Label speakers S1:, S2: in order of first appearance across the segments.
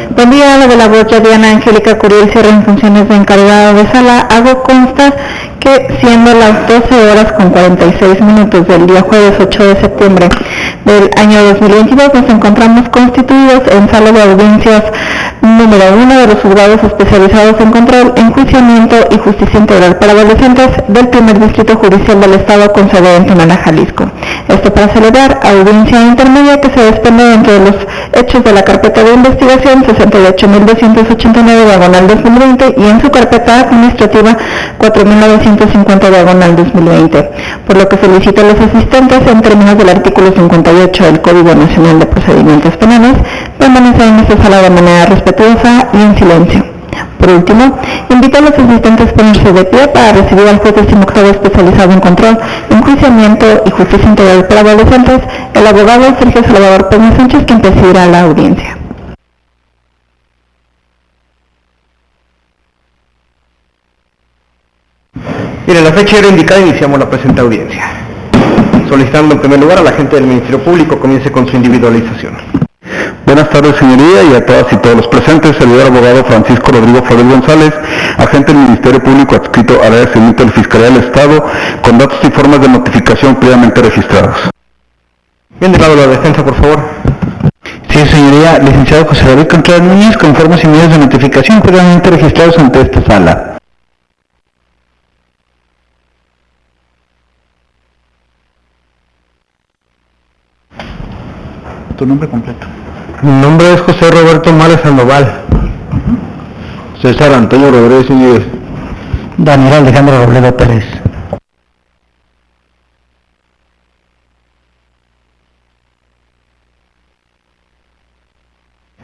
S1: Buen día, la de la voz Diana Angélica Curiel cierra en funciones de encargada de sala. Hago constar que siendo las 12 horas con 46 minutos del día jueves 8 de septiembre del año 2022 nos encontramos constituidos en sala de audiencias número 1 de los juzgados especializados en control, enjuiciamiento y justicia integral para adolescentes del primer distrito judicial del estado con sede en Tonalá, Jalisco. Esto para celebrar audiencia intermedia que se desprende dentro de los hechos de la carpeta de investigación 68.289/2020 y en su carpeta administrativa 4.950/2020, por lo que solicito a los asistentes en términos del artículo 58 del Código Nacional de Procedimientos Penales permanecer en esta sala de manera respetuosa y en silencio. Por último, invito a los asistentes a ponerse de pie para recibir al juez 18º especializado en control, enjuiciamiento y justicia integral para adolescentes, el abogado Sergio Salvador Peña Sánchez, quien presidirá la audiencia.
S2: Mire, la fecha era indicada, iniciamos la presente audiencia. Solicitando en primer lugar a la agente del Ministerio Público comience con su individualización.
S3: Buenas tardes, señoría, y a todas y todos los presentes. Servidor abogado Francisco Rodrigo Flores González, agente del Ministerio Público adscrito al área de seguimiento de la Fiscalía del Estado, con datos y formas de notificación previamente registrados.
S2: Bien, del lado de la defensa, por favor.
S4: Sí, señoría, licenciado José David Contreras Núñez, con formas y medios de notificación previamente registrados ante esta sala.
S3: ¿Tu nombre completo?
S2: Mi nombre es José Roberto Márez Sandoval.
S3: César Antonio Rodríguez Íñiguez.
S4: Daniel Alejandro Robledo Pérez.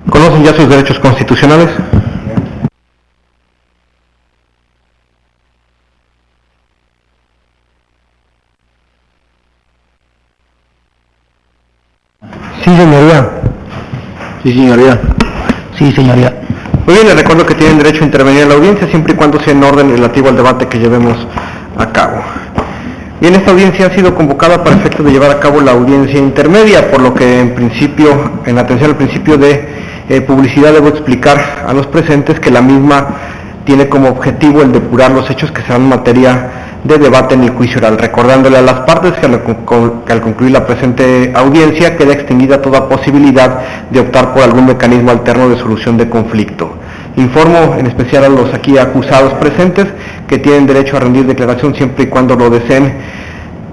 S2: ¿Conocen ya sus derechos constitucionales?
S4: Sí, señoría.
S3: Sí, señoría.
S4: Sí, señoría.
S2: Muy bien, les recuerdo que tienen derecho a intervenir en la audiencia siempre y cuando sea en orden relativo al debate que llevemos a cabo. Bien, esta audiencia ha sido convocada para efecto de llevar a cabo la audiencia intermedia, por lo que en atención al principio de publicidad debo explicar a los presentes que la misma tiene como objetivo el depurar los hechos que serán materia de debate en el juicio oral, recordándole a las partes que al concluir la presente audiencia queda extinguida toda posibilidad de optar por algún mecanismo alterno de solución de conflicto. Informo en especial a los aquí acusados presentes que tienen derecho a rendir declaración siempre y cuando lo deseen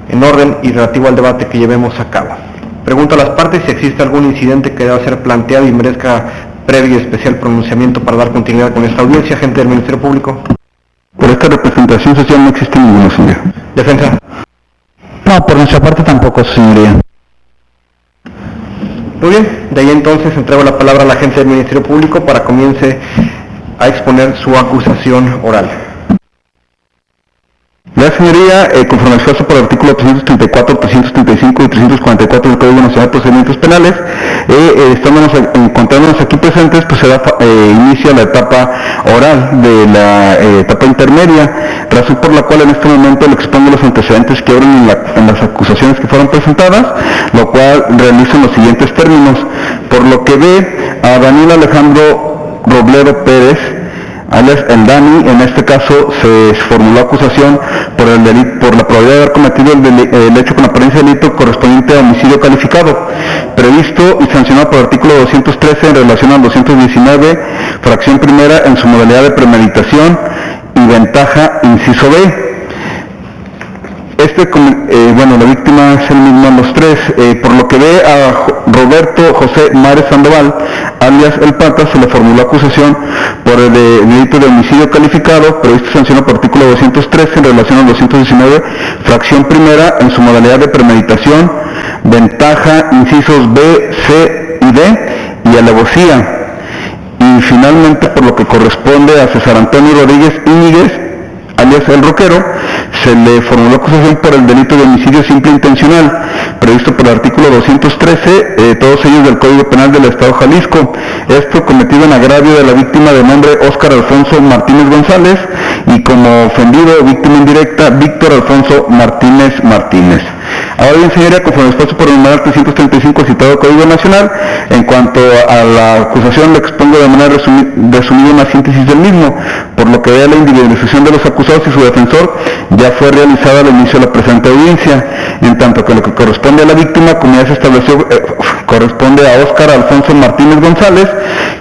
S2: en orden y relativo al debate que llevemos a cabo. Pregunto a las partes si existe algún incidente que deba ser planteado y merezca previo y especial pronunciamiento para dar continuidad con esta audiencia. Agente del Ministerio Público.
S3: Por esta representación social no existe ninguno, señor.
S2: Defensa.
S4: No, por nuestra parte tampoco, señoría.
S2: Muy bien, de ahí entonces entrego la palabra a la agente del Ministerio Público para que comience a exponer su acusación oral.
S3: La señoría, conforme expuesto por el artículo 334, 335 y 344 del Código Nacional de Procedimientos Penales, encontrándonos aquí presentes, pues se da inicio a la etapa oral de la etapa intermedia, razón por la cual en este momento le expongo los antecedentes que obran en las acusaciones que fueron presentadas, lo cual realizo en los siguientes términos. Por lo que ve a Daniel Alejandro Robledo Pérez, alias el Dani, en este caso se formuló acusación por el delito, por la probabilidad de haber cometido el hecho con apariencia de delito correspondiente a homicidio calificado, previsto y sancionado por el artículo 213 en relación al 219, fracción primera en su modalidad de premeditación y ventaja, inciso B. La víctima es el mismo en los tres, por lo que ve a Roberto José Márez Sandoval, alias El Pata, se le formuló acusación por el delito de homicidio calificado, previsto y sancionado por artículo 213 en relación al 219, fracción primera en su modalidad de premeditación, ventaja, incisos B, C y D, y alevosía. Y finalmente, por lo que corresponde a César Antonio Rodríguez Íñiguez, alias El Roquero, se le formuló acusación por el delito de homicidio simple intencional, previsto por el artículo 213, todos ellos del Código Penal del Estado de Jalisco, esto cometido en agravio de la víctima de nombre Óscar Alfonso Martínez González y como ofendido o víctima indirecta Víctor Alfonso Martínez Martínez. Ahora bien, señoría, conforme expuesto por el numeral 335 citado Código Nacional, en cuanto a la acusación le expongo de manera resumida una síntesis del mismo, por lo que vea la individualización de los acusados y su defensor ya fue realizada al inicio de la presente audiencia, en tanto que lo que corresponde a la víctima, como ya se estableció, corresponde a Óscar Alfonso Martínez González,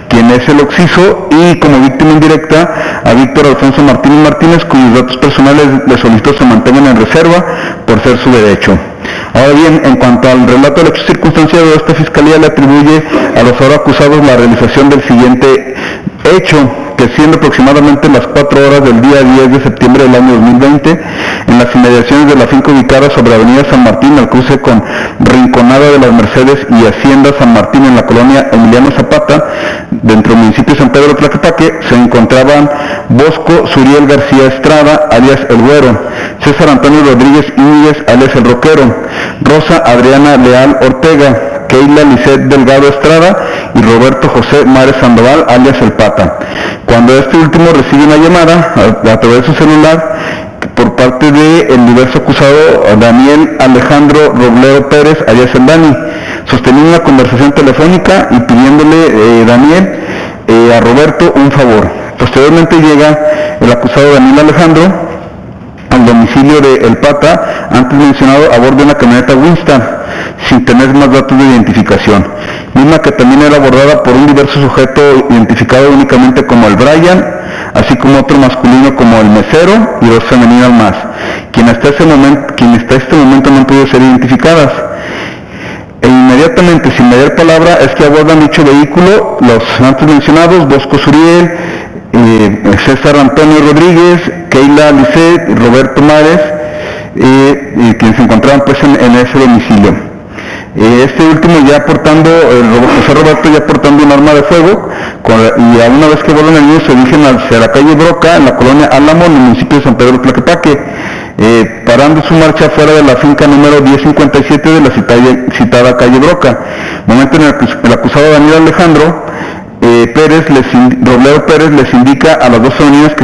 S3: quien es el occiso, y como víctima indirecta a Víctor Alfonso Martínez, cuyos datos personales de solicitó se mantengan en reserva por ser su derecho. Ahora bien, en cuanto al relato del hecho circunstanciado, esta Fiscalía le atribuye a los ahora acusados la realización del siguiente hecho, que siendo aproximadamente las 4 horas del día 10 de septiembre del año 2020, en las inmediaciones de la finca ubicada sobre Avenida San Martín, al cruce con Rinconada de las Mercedes y Hacienda San Martín en la colonia Emiliano Zapata, dentro del municipio de San Pedro Tlaquepaque, se encontraban Bosco Suriel García Estrada, alias El Güero, César Antonio Rodríguez Íñiguez, alias El Roquero, Rosa Adriana Leal Ortega, Keila Lisset Delgado Estrada y Roberto José Mares Sandoval, alias El Pata. Cuando este último recibe una llamada a través de su celular por parte del diverso acusado Daniel Alejandro Robledo Pérez, alias El Dani, sosteniendo una conversación telefónica y pidiéndole Daniel a Roberto un favor. Posteriormente llega el acusado Daniel Alejandro al domicilio de El Pata, antes mencionado, a bordo de una camioneta Winston, sin tener más datos de identificación, misma que también era abordada por un diverso sujeto identificado únicamente como el Brian, así como otro masculino como el Mesero y 2 femeninas más, quien hasta este momento no han podido ser identificadas. E inmediatamente, sin mediar palabra, es que abordan dicho vehículo los antes mencionados, Bosco Suriel, César Antonio Rodríguez, Keila Lisset, Roberto Mares, quienes se encontraban pues en ese domicilio. Este último ya portando, José Roberto ya portando un arma de fuego, y a una vez que vuelven el niño se dirigen hacia la calle Broca, en la colonia Álamo, en el municipio de San Pedro Tlaquepaque, parando su marcha fuera de la finca número 1057 de la citada calle Broca, momento en el que el acusado Daniel Alejandro Robledo Pérez les indica a las 2 femeninas que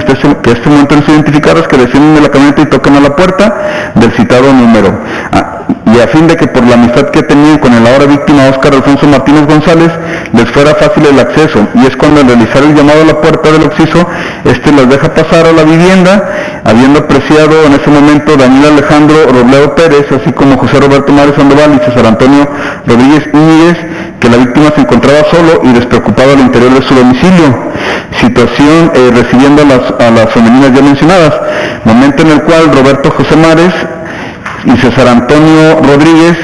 S3: este momento no son identificadas que descienden de la camioneta y tocan a la puerta del citado número. Y a fin de que por la amistad que tenían con el ahora víctima Óscar Alfonso Martínez González les fuera fácil el acceso, y es cuando al realizar el llamado a la puerta del occiso, este los deja pasar a la vivienda, habiendo apreciado en ese momento Daniel Alejandro Robledo Pérez, así como José Roberto Mares Sandoval y César Antonio Rodríguez Íñiguez, que la víctima se encontraba solo y despreocupado al interior de su domicilio, situación recibiendo a las femeninas ya mencionadas, momento en el cual Roberto José Mares y César Antonio Rodríguez,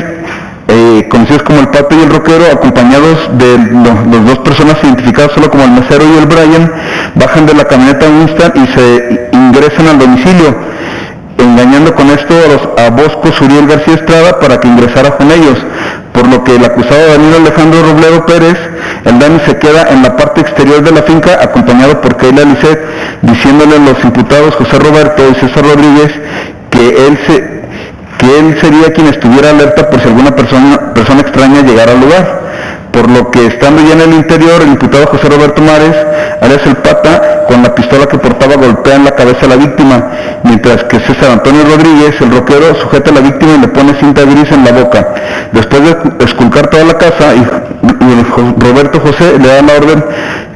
S3: conocidos como El Pato y El Roquero, acompañados de los 2 personas identificadas solo como el Mesero y el Brian, bajan de la camioneta Winston y se ingresan al domicilio, engañando con esto a Bosco Suriel García Estrada para que ingresara con ellos, por lo que el acusado Daniel Alejandro Robledo Pérez, el Dani, se queda en la parte exterior de la finca acompañado por Keila Lisset, diciéndole a los imputados José Roberto y César Rodríguez que él sería quien estuviera alerta por si alguna persona extraña llegara al lugar, por lo que estando ya en el interior, el imputado José Roberto Mares, alias El Pata, con la pistola que portaba golpea en la cabeza a la víctima, mientras que César Antonio Rodríguez, el Roquero, sujeta a la víctima y le pone cinta gris en la boca. Después de esculcar toda la casa, y Roberto José le da la orden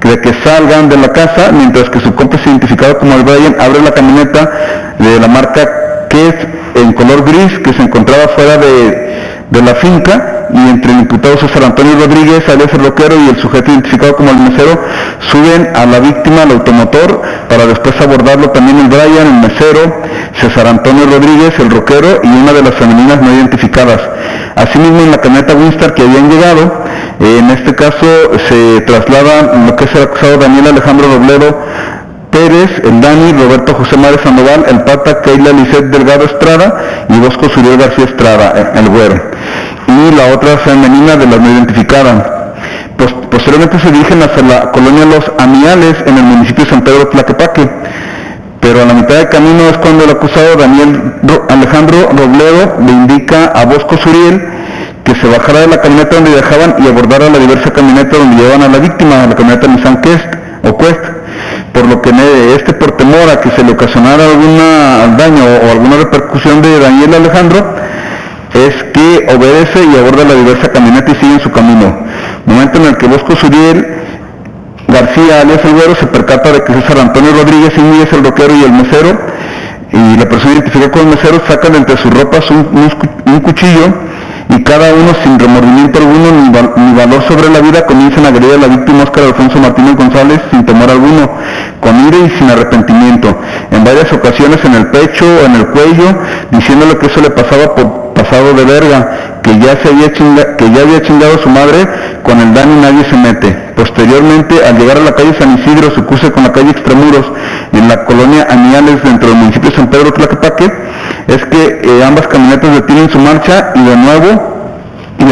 S3: de que salgan de la casa, mientras que su cómplice identificado como el Brian abre la camioneta de la marca que es en color gris, que se encontraba fuera de la finca, y entre el imputado César Antonio Rodríguez, alias El Roquero, y el sujeto identificado como el Mesero, suben a la víctima al automotor para después abordarlo también el Brian, el Mesero, César Antonio Rodríguez, El Roquero y una de las femeninas no identificadas. Asimismo, en la camioneta Winston que habían llegado, en este caso se trasladan lo que es el acusado Daniel Alejandro Robledo Pérez, el Dani, Roberto José Mares Sandoval, El Pata, Keila Lisset Delgado Estrada y Bosco Suriel García Estrada, el Güero, y la otra femenina de las no identificadas. Posteriormente se dirigen hacia la colonia Los Amiales en el municipio de San Pedro Tlaquepaque, pero a la mitad del camino es cuando el acusado Daniel Alejandro Robledo le indica a Bosco Suriel que se bajara de la camioneta donde viajaban y abordara la diversa camioneta donde llevaban a la víctima, la camioneta Nissan Quest, por lo que por temor a que se le ocasionara algún daño o alguna repercusión de Daniel Alejandro, es que obedece y aborda la diversa camioneta y sigue en su camino. Momento en el que Bosco Suriel García, alias El Güero, se percata de que César Antonio Rodríguez Íñiguez, el roquero y el mesero, y la persona identificada como mesero, sacan de entre sus ropas un cuchillo, y cada uno sin remordimiento alguno ni valor sobre la vida comienzan a agredir a la víctima Óscar Alfonso Martínez González sin temor alguno, con ira y sin arrepentimiento, en varias ocasiones en el pecho o en el cuello, diciéndole que eso le pasaba por pasado de verga, que ya había chingado a su madre, con el daño nadie se mete. Posteriormente, al llegar a la calle San Isidro, se cruza con la calle Extramuros, en la colonia Aniales, dentro del municipio de San Pedro Tlaquepaque, es que ambas camionetas detienen su marcha y de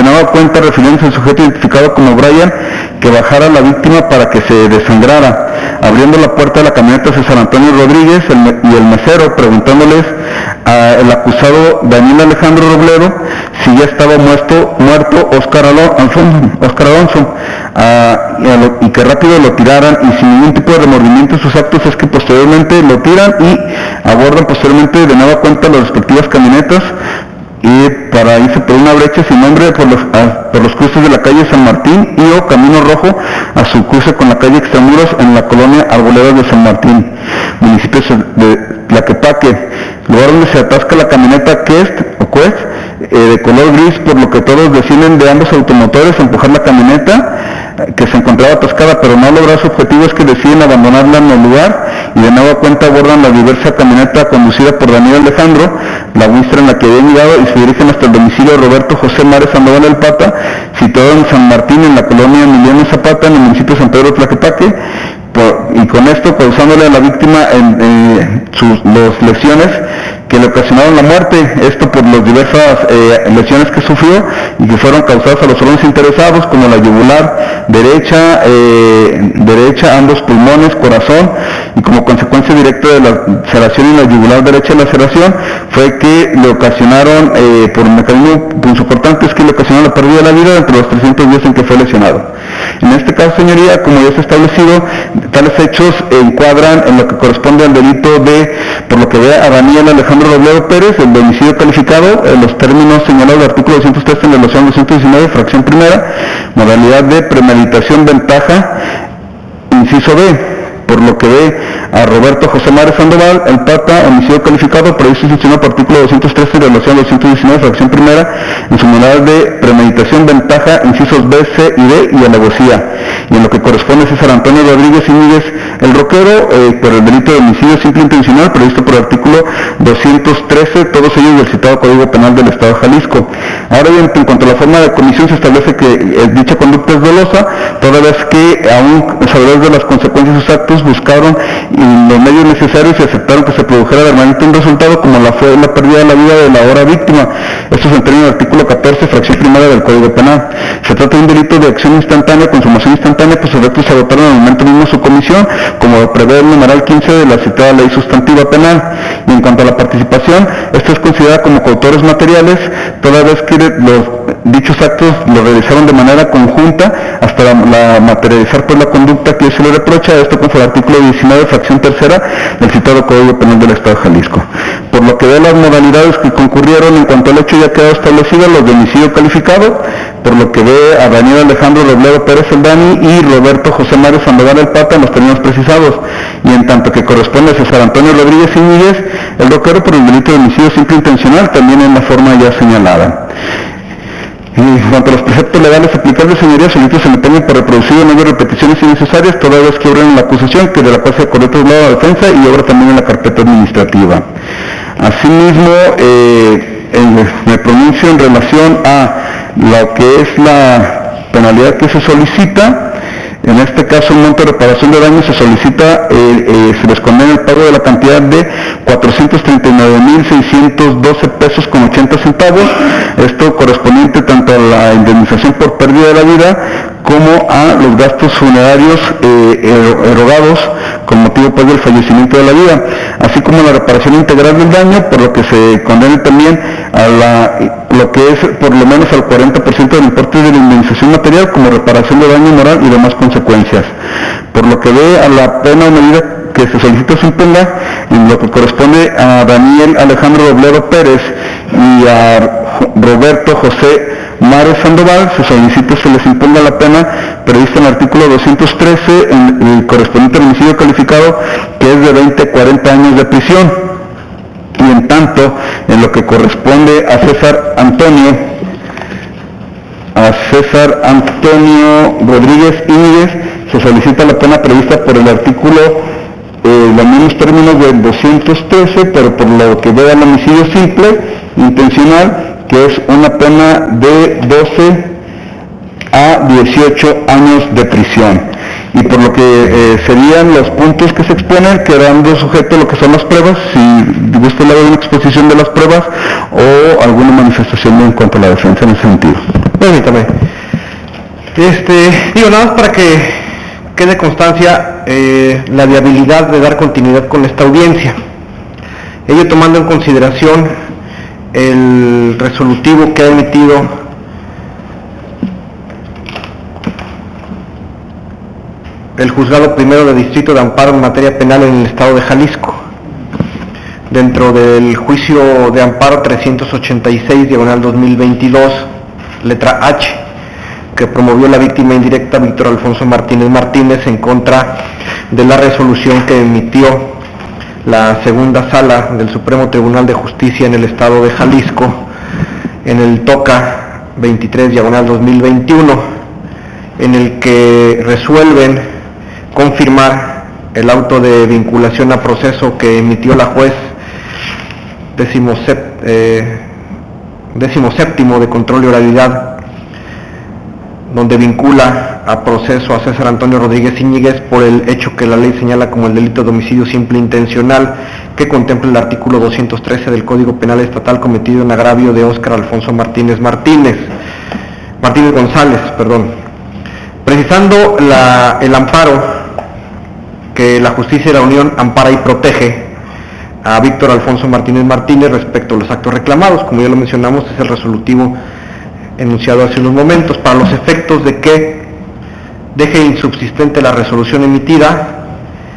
S3: nueva cuenta refiriéndose al sujeto identificado como Brian, que bajara a la víctima para que se desangrara, abriendo la puerta de la camioneta César Antonio Rodríguez y el mesero, preguntándoles al acusado Daniel Alejandro Robledo si ya estaba muerto Óscar Alonso, y que rápido lo tiraran, y sin ningún tipo de remordimiento en sus actos es que posteriormente lo tiran y abordan posteriormente de nueva cuenta las respectivas camionetas, y para irse por una brecha sin nombre por los cruces de la calle San Martín y o Camino Rojo a su cruce con la calle Extramuros en la colonia Arboledas de San Martín, municipio de Tlaquepaque, lugar donde se atasca la camioneta Quest de color gris, por lo que todos descienden de ambos automotores a empujar la camioneta que se encontraba atascada, pero no logra su objetivo, es que deciden abandonarla en el lugar y de nueva cuenta abordan la diversa camioneta conducida por Daniel Alejandro, la Winstra en la que habían llegado, y se dirigen hasta el domicilio de Roberto José Mares Sandoval El Pata, situado en San Martín, en la colonia Emiliano Zapata, en el municipio de San Pedro Tlaquepaque, y con esto causándole a la víctima las lesiones que le ocasionaron la muerte, esto por las diversas lesiones que sufrió y que fueron causadas a los órganos interesados, como la yugular derecha, ambos pulmones, corazón, y como consecuencia directa de la laceración en la yugular derecha de la laceración fue que le ocasionaron, por un mecanismo punzocortante, es que le ocasionaron la pérdida de la vida entre los 300 días en que fue lesionado. En este caso, señoría, como ya se ha establecido, tales hechos encuadran en lo que corresponde al delito de, por lo que ve a Daniel Alejandro Robledo Pérez, el de homicidio calificado, en los términos señalados del artículo 203 en relación 219, fracción primera, modalidad de premeditación ventaja, inciso B, por lo que ve a Roberto José Mares Sandoval El Pata, homicidio calificado, previsto sancionado por artículo 213 en relación 219, fracción primera, en su modalidad de premeditación ventaja, incisos B, C y D, y alevosía. Y en lo que corresponde a César Antonio Rodríguez Íñiguez El Roquero, por el delito de homicidio simple intencional, previsto por el artículo 213, todos ellos del citado Código Penal del Estado de Jalisco. Ahora bien, en cuanto a la forma de comisión, se establece que dicha conducta es dolosa, toda vez que aún sabedores de las consecuencias de sus actos buscaron los medios necesarios y aceptaron que se produjera verdaderamente un resultado como fue la pérdida de la vida de la ahora víctima. Esto se entiende en el artículo 14, fracción primera del Código Penal. Se trata de un delito de acción instantánea, consumación instantánea, pues los actos se adoptaron en el momento mismo su comisión, como prevé el numeral 15 de la citada ley sustantiva penal. Y en cuanto a la participación, esto es considerada como coautores materiales, toda vez que dichos actos los realizaron de manera conjunta hasta materializar pues la conducta que se le reprocha, esto conforme al artículo 19, fracción tercera del citado Código Penal del Estado de Jalisco. Por lo que de las modalidades que concurrieron en cuanto al hecho ya quedó establecido los de homicidio calificado, por lo que ve a Daniel Alejandro Robledo Pérez el Dani y Roberto José Mares Sandoval El Pata en los términos precisados, y en tanto que corresponde a César Antonio Rodríguez Íñiguez El Roquero por el delito de homicidio simple intencional, también en la forma ya señalada. En cuanto a los preceptos legales aplicables, señorías, solicito se me tengan por reproducido no hay repeticiones innecesarias, toda vez que obran en la acusación, que de la cual se acordó traslado a la defensa, y obra también en la carpeta administrativa. Asimismo, me pronuncio en relación a lo que es la penalidad que se solicita. En este caso, el monto de reparación de daños se solicita, se les condena el pago de la cantidad de 439.612 pesos con 80 centavos, esto correspondiente tanto a la indemnización por pérdida de la vida como a los gastos funerarios erogados con motivo pues, del fallecimiento de la vida, así como la reparación integral del daño, por lo que se condena también a lo que es por lo menos al 40% del importe de la indemnización material como reparación de daño moral y demás consecuencias. Por lo que ve a la pena o medida que se solicita se imponga, en lo que corresponde a Daniel Alejandro Robledo Pérez y a Roberto José Mares Sandoval, se solicita se les imponga la pena prevista en el artículo 213, en el correspondiente al homicidio calificado, que es de 20 a 40 años de prisión. Y en tanto, en lo que corresponde a César Antonio Rodríguez Íñiguez, se solicita la pena prevista por el artículo, los mismos términos del 213, pero por lo que vea el homicidio simple, intencional, que es una pena de 12 a 18 años de prisión. Y por lo que serían los puntos que se exponen, quedando sujeto a lo que son las pruebas, si gusta le doy una exposición de las pruebas o alguna manifestación en cuanto a la defensa en ese sentido.
S2: Permítame. Nada más para que quede constancia la viabilidad de dar continuidad con esta audiencia. Ello tomando en consideración el resolutivo que ha emitido el Juzgado Primero de Distrito de Amparo en materia penal en el Estado de Jalisco, dentro del juicio de amparo 386/2022, letra H, que promovió la víctima indirecta Víctor Alfonso Martínez Martínez en contra de la resolución que emitió la segunda sala del Supremo Tribunal de Justicia en el Estado de Jalisco, en el TOCA 23/2021, en el que resuelven confirmar el auto de vinculación a proceso que emitió la juez 17º de control y oralidad, donde vincula a proceso a César Antonio Rodríguez Íñiguez por el hecho que la ley señala como el delito de homicidio simple intencional, que contempla el artículo 213 del Código Penal Estatal, cometido en agravio de Óscar Alfonso Martínez González, precisando el amparo que la Justicia de la Unión ampara y protege a Víctor Alfonso Martínez Martínez respecto a los actos reclamados. Como ya lo mencionamos, es el resolutivo enunciado hace unos momentos, para los efectos de que deje insubsistente la resolución emitida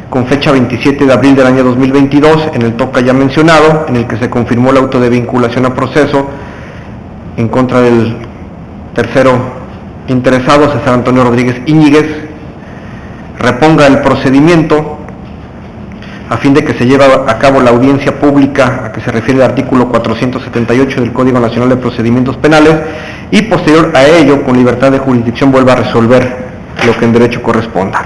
S2: con fecha 27 de abril del año 2022 en el TOCA ya mencionado, en el que se confirmó el auto de vinculación a proceso en contra del tercero interesado, César Antonio Rodríguez Íñiguez, reponga el procedimiento a fin de que se lleve a cabo la audiencia pública a que se refiere el artículo 478 del Código Nacional de Procedimientos Penales, y posterior a ello, con libertad de jurisdicción, vuelva a resolver lo que en derecho corresponda.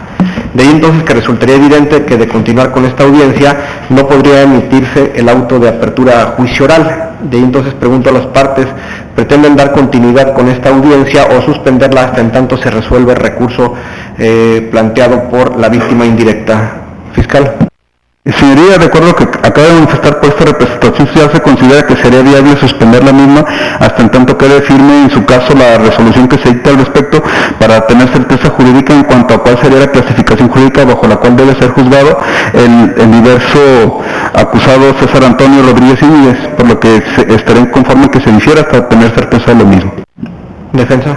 S2: De ahí entonces que resultaría evidente que de continuar con esta audiencia no podría emitirse el auto de apertura a juicio oral. De ahí entonces pregunto a las partes, ¿pretenden dar continuidad con esta audiencia o suspenderla hasta en tanto se resuelve el recurso planteado por la víctima indirecta? Fiscal.
S3: Señoría, de acuerdo a lo que acaba de manifestar por esta representación, ya se considera que sería viable suspender la misma hasta en tanto quede firme en su caso la resolución que se dicta al respecto, para tener certeza jurídica en cuanto a cuál sería la clasificación jurídica bajo la cual debe ser juzgado el diverso acusado César Antonio Rodríguez Íñiguez, por lo que estaré conforme que se difiera hasta tener certeza de lo mismo.
S2: Defensa.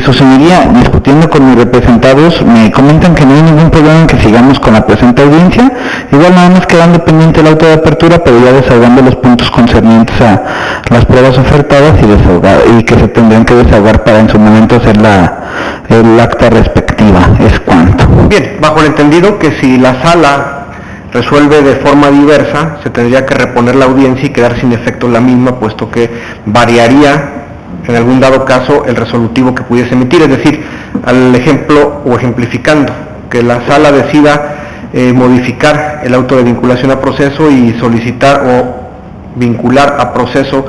S4: Su señoría, discutiendo con mis representados, me comentan que no hay ningún problema en que sigamos con la presente audiencia. Igual nada más quedando pendiente el auto de apertura, pero ya desahogando los puntos concernientes a las pruebas ofertadas y que se tendrán que desahogar para en su momento hacer el acta respectiva. Es cuanto.
S2: Bien, bajo el entendido que si la sala resuelve de forma diversa, se tendría que reponer la audiencia y quedar sin efecto la misma, puesto que variaría en algún dado caso el resolutivo que pudiese emitir, es decir, al ejemplo o ejemplificando, que la sala decida modificar el auto de vinculación a proceso y solicitar o vincular a proceso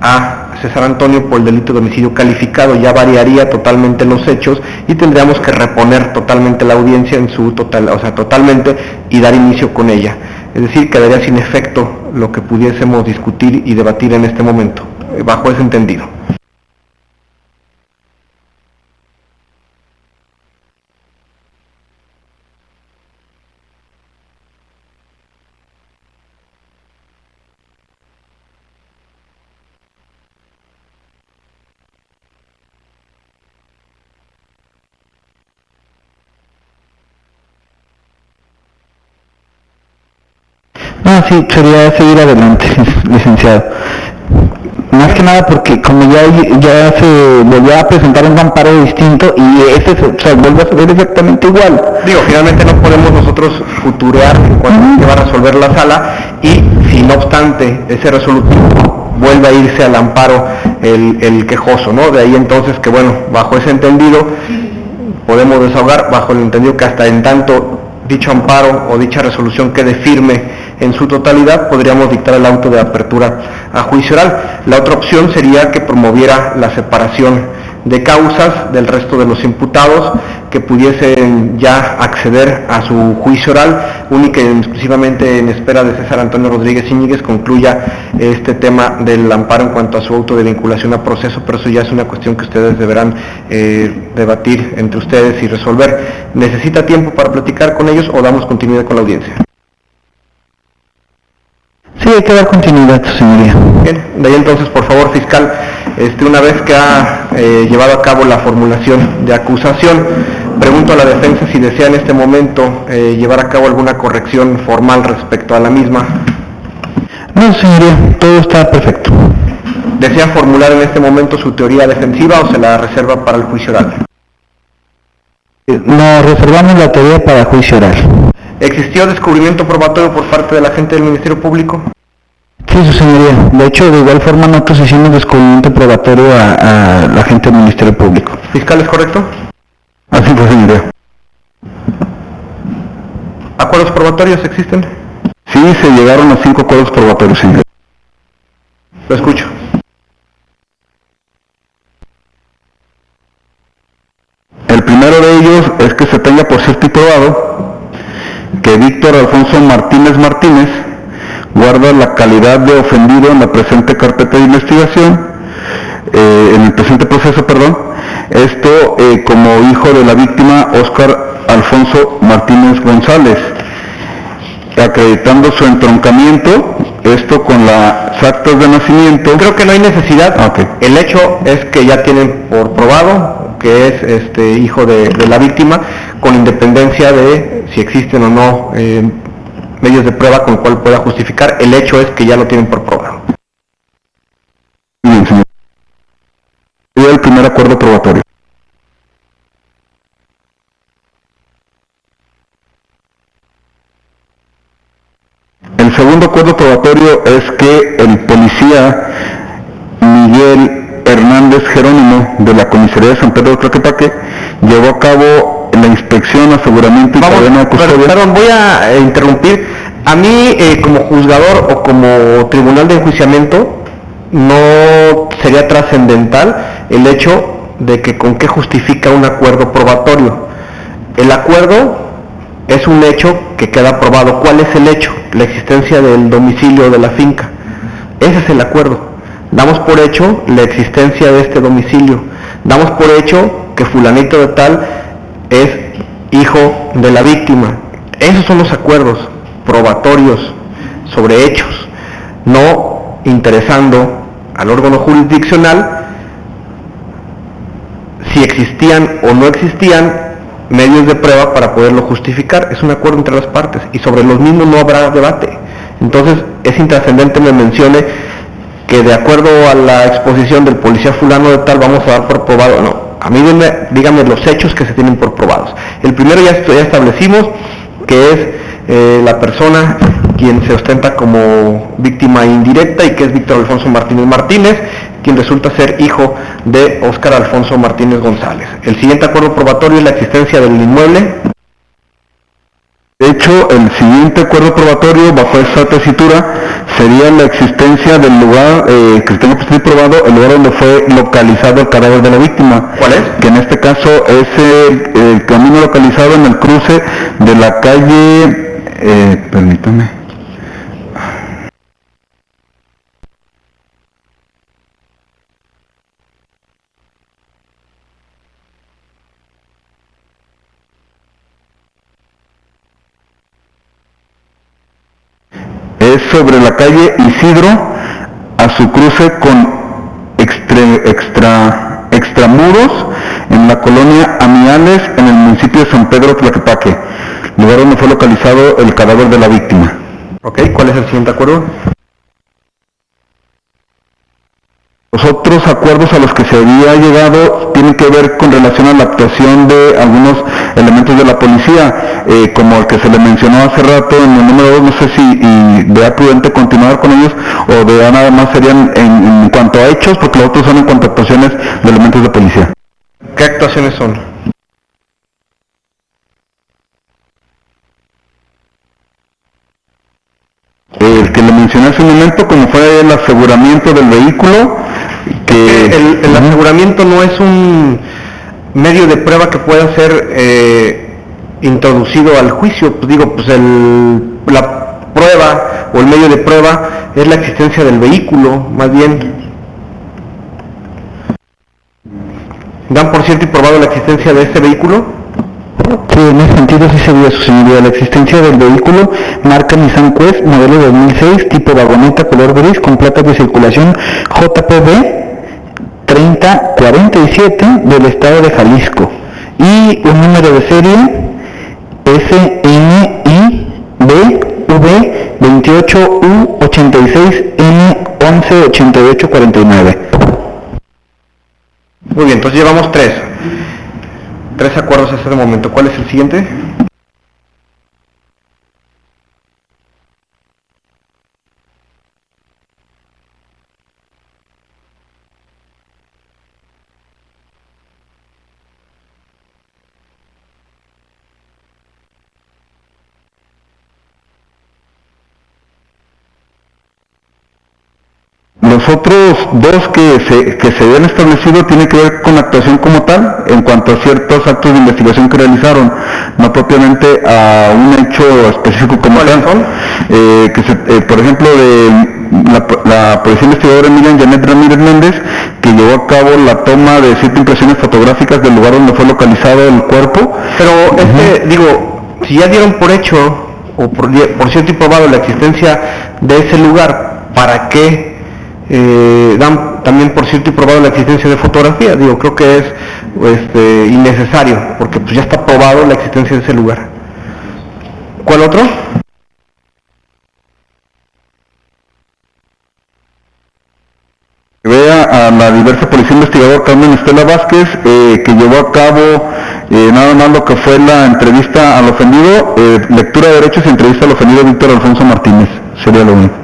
S2: a César Antonio por el delito de homicidio calificado, ya variaría totalmente los hechos y tendríamos que reponer totalmente la audiencia en su total, o sea, totalmente, y dar inicio con ella. Es decir, quedaría sin efecto lo que pudiésemos discutir y debatir en este momento, bajo ese entendido.
S4: No, sí, sería seguir adelante, licenciado. Más que nada porque como ya se volvió a presentar un amparo distinto y ese se vuelve a saber exactamente igual.
S2: Digo, finalmente no podemos nosotros futurear en cuanto se va a resolver la sala y si no obstante ese resolutivo vuelve a irse al amparo el quejoso, ¿no? De ahí entonces que bueno, bajo ese entendido podemos desahogar, bajo el entendido que hasta en tanto dicho amparo o dicha resolución quede firme en su totalidad, podríamos dictar el auto de apertura a juicio oral. La otra opción sería que promoviera la separación de causas del resto de los imputados que pudiesen ya acceder a su juicio oral, única y exclusivamente en espera de César Antonio Rodríguez Íñiguez concluya este tema del amparo en cuanto a su auto de vinculación a proceso, pero eso ya es una cuestión que ustedes deberán debatir entre ustedes y resolver. ¿Necesita tiempo para platicar con ellos o damos continuidad con la audiencia?
S4: Sí, hay que dar continuidad, señoría.
S2: Bien, de ahí entonces, por favor, fiscal, una vez que ha llevado a cabo la formulación de acusación, pregunto a la defensa si desea en este momento llevar a cabo alguna corrección formal respecto a la misma.
S4: No, señoría, todo está perfecto.
S2: ¿Desea formular en este momento su teoría defensiva o se la reserva para el juicio oral?
S4: Nos reservamos la teoría para juicio oral.
S2: ¿Existió descubrimiento probatorio por parte del agente del Ministerio Público?
S4: Sí, su señoría. De hecho, de igual forma nosotros hicimos descubrimiento probatorio a la agente del Ministerio Público.
S2: ¿Fiscal, es correcto?
S4: Así fue, señoría.
S2: ¿Acuerdos probatorios existen?
S3: Sí, se llegaron a 5 acuerdos probatorios, señor.
S2: Lo escucho.
S3: El primero de ellos es que se tenga por cierto y probado que Víctor Alfonso Martínez Martínez guarda la calidad de ofendido en la presente carpeta de investigación, en el presente proceso, perdón, esto como hijo de la víctima Óscar Alfonso Martínez González, acreditando su entroncamiento, esto con las actas de nacimiento.
S2: Creo que no hay necesidad.
S3: Okay.
S2: El hecho es que ya tienen por probado que es hijo de la víctima, con independencia de si existen o no medios de prueba con el cual pueda justificar. El hecho es que ya lo tienen por probado.
S3: Bien, señor. Y el primer acuerdo probatorio. El segundo acuerdo probatorio es que el policía Miguel Hernández Jerónimo de la comisaría de San Pedro de Tlaquepaque llevó a cabo la inspección, aseguramiento y cadena de custodia.
S2: Perdón, voy a interrumpir. A mí, como juzgador o como tribunal de enjuiciamiento, no sería trascendental el hecho de que con qué justifica un acuerdo probatorio. El acuerdo es un hecho que queda probado. ¿Cuál es el hecho? La existencia del domicilio de la finca. Ese es el acuerdo. Damos por hecho la existencia de este domicilio. Damos por hecho que fulanito de tal es hijo de la víctima. Esos son los acuerdos probatorios sobre hechos, no interesando al órgano jurisdiccional si existe existían o no existían medios de prueba para poderlo justificar. Es un acuerdo entre las partes y sobre los mismos no habrá debate. Entonces es intrascendente me mencione que de acuerdo a la exposición del policía fulano de tal vamos a dar por probado. No, a mí díganme los hechos que se tienen por probados. El primero ya establecimos que es la persona quien se ostenta como víctima indirecta y que es Víctor Alfonso Martínez Martínez, quien resulta ser hijo de Óscar Alfonso Martínez González. El siguiente acuerdo probatorio es la existencia del inmueble.
S3: De hecho, el siguiente acuerdo probatorio bajo esta tesitura sería la existencia del lugar que tenga que ser probado, el lugar donde fue localizado el cadáver de la víctima.
S2: ¿Cuál es?
S3: Que en este caso es el camino localizado en el cruce de la calle, permítame. Es sobre la calle Isidro a su cruce con Extramuros en la colonia Amiales en el municipio de San Pedro Tlaquepaque, lugar donde fue localizado el cadáver de la víctima.
S2: Ok, ¿cuál es el siguiente acuerdo?
S3: Los otros acuerdos a los que se había llegado tienen que ver con relación a la actuación de algunos elementos de la policía, como el que se le mencionó hace rato en el número 2, no sé si vea prudente continuar con ellos o de nada más serían en cuanto a hechos, porque los otros son en cuanto a actuaciones de elementos de policía.
S2: ¿Qué actuaciones son?
S3: El que le mencioné hace un momento, como fue el aseguramiento del vehículo, que
S2: el aseguramiento no es un medio de prueba que pueda ser introducido al juicio. Pues digo, pues la prueba o el medio de prueba es la existencia del vehículo, más bien. ¿Dan por cierto y probado la existencia de este vehículo?
S4: Sí, en ese sentido sí se vio, su señoría, la existencia del vehículo, marca Nissan Quest, modelo 2006, tipo vagoneta, color gris, con placas de circulación JPB 3047 del estado de Jalisco, y un número de serie SNIBV 28U86N118849.
S2: Muy bien, entonces llevamos tres acuerdos hasta el momento. ¿Cuál es el siguiente?
S3: Los otros dos que se habían establecido tienen que ver con la actuación como tal, en cuanto a ciertos actos de investigación que realizaron, no propiamente a un hecho específico como tal. Por ejemplo, la policía investigadora Miriam Janet Ramírez Méndez, que llevó a cabo la toma de 7 impresiones fotográficas del lugar donde fue localizado el cuerpo.
S2: Pero si ya dieron por hecho o por cierto y probado la existencia de ese lugar, ¿para qué dan también por cierto y probado la existencia de fotografía? Digo, creo que es innecesario, porque pues ya está probado la existencia de ese lugar. ¿Cuál otro?
S3: Vea a la diversa policía investigadora Carmen Estela Vázquez, que llevó a cabo nada más lo que fue la entrevista al ofendido, lectura de derechos y entrevista al ofendido Víctor Alfonso Martínez, sería lo único.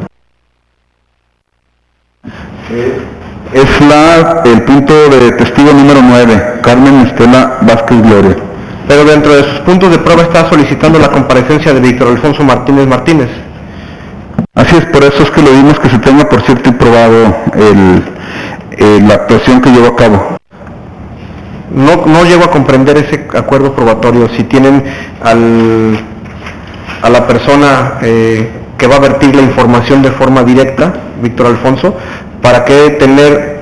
S3: Es el punto de testigo número 9, Carmen Estela Vázquez Gloria.
S2: Pero dentro de sus puntos de prueba está solicitando la comparecencia de Víctor Alfonso Martínez Martínez.
S3: Así es, por eso es que le dimos que se tenga por cierto y probado la actuación que llevó a cabo.
S2: No llego a comprender ese acuerdo probatorio. Si tienen a la persona que va a vertir la información de forma directa, Víctor Alfonso, ¿para qué tener